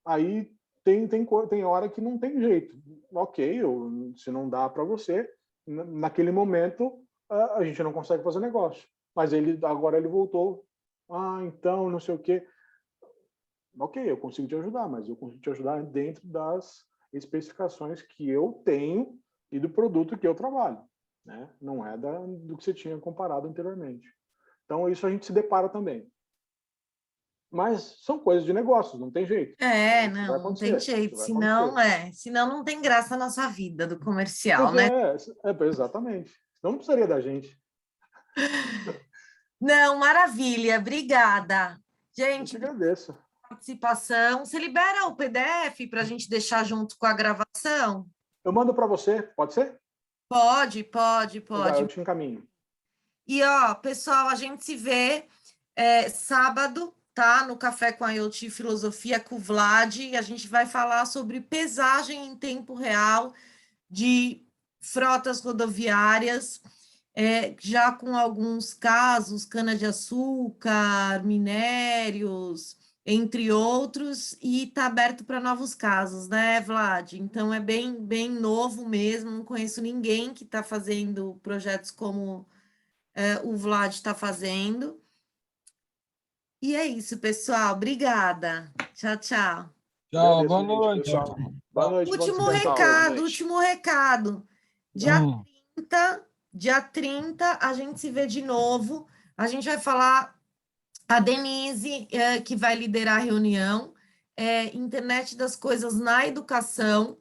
Aí tem hora que não tem jeito. Ok, se não dá para você, naquele momento a gente não consegue fazer negócio. Mas agora ele voltou. Então, não sei o quê. Ok, eu consigo te ajudar, mas eu consigo te ajudar dentro das especificações que eu tenho e do produto que eu trabalho, né? Não é do que você tinha comparado anteriormente. Então, isso a gente se depara também. Mas são coisas de negócios, não tem jeito. Não tem acontecer, jeito, isso vai acontecer. senão não tem graça na nossa vida do comercial, Pois né? exatamente. Senão não precisaria da gente. Não, maravilha, obrigada. Eu Gente, te agradeço. participação. Você libera o PDF para a gente deixar junto com a gravação? Eu mando para você, pode ser? Pode. Eu te encaminho. E, pessoal, a gente se vê sábado, tá? No Café com a IoT Filosofia com o Vlad, e a gente vai falar sobre pesagem em tempo real de frotas rodoviárias, já com alguns casos, cana-de-açúcar, minérios, entre outros, e está aberto para novos casos, né, Vlad? Então, é bem novo mesmo, não conheço ninguém que está fazendo projetos como o Vlad está fazendo. E é isso, pessoal. Obrigada. Tchau. Tchau, Agradeço, boa gente, noite. pessoal. Boa noite. Último bom descanso. recado. Dia 30, a gente se vê de novo. A gente vai falar, a Denise, que vai liderar a reunião, Internet das Coisas na Educação.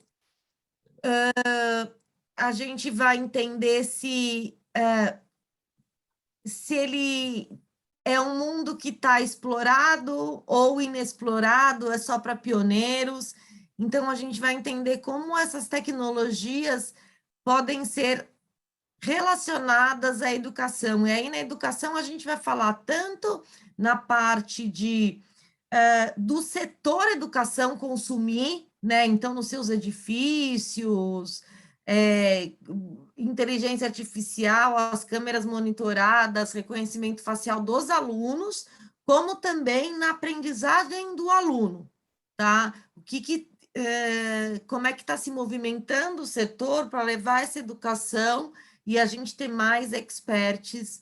A gente vai entender se ele é um mundo que está explorado ou inexplorado, é só para pioneiros. Então, a gente vai entender como essas tecnologias podem ser relacionadas à educação. E aí, na educação, a gente vai falar tanto na parte do setor educação consumir, né? Então, nos seus edifícios, inteligência artificial, as câmeras monitoradas, reconhecimento facial dos alunos, como também na aprendizagem do aluno, tá? Como é que está se movimentando o setor para levar essa educação e a gente ter mais experts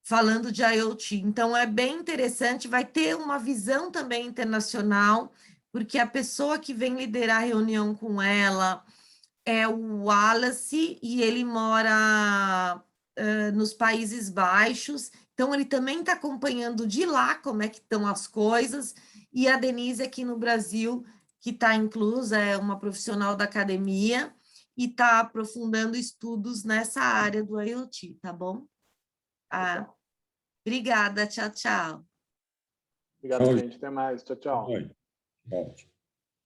falando de IoT. Então, é bem interessante, vai ter uma visão também internacional, porque a pessoa que vem liderar a reunião com ela é o Wallace, e ele mora nos Países Baixos, então ele também está acompanhando de lá como é que estão as coisas, e a Denise aqui no Brasil, que está inclusa, é uma profissional da academia, e está aprofundando estudos nessa área do IoT, tá bom? Obrigada, tchau. Obrigado, gente. Até mais. Tchau. Oi. Ótimo.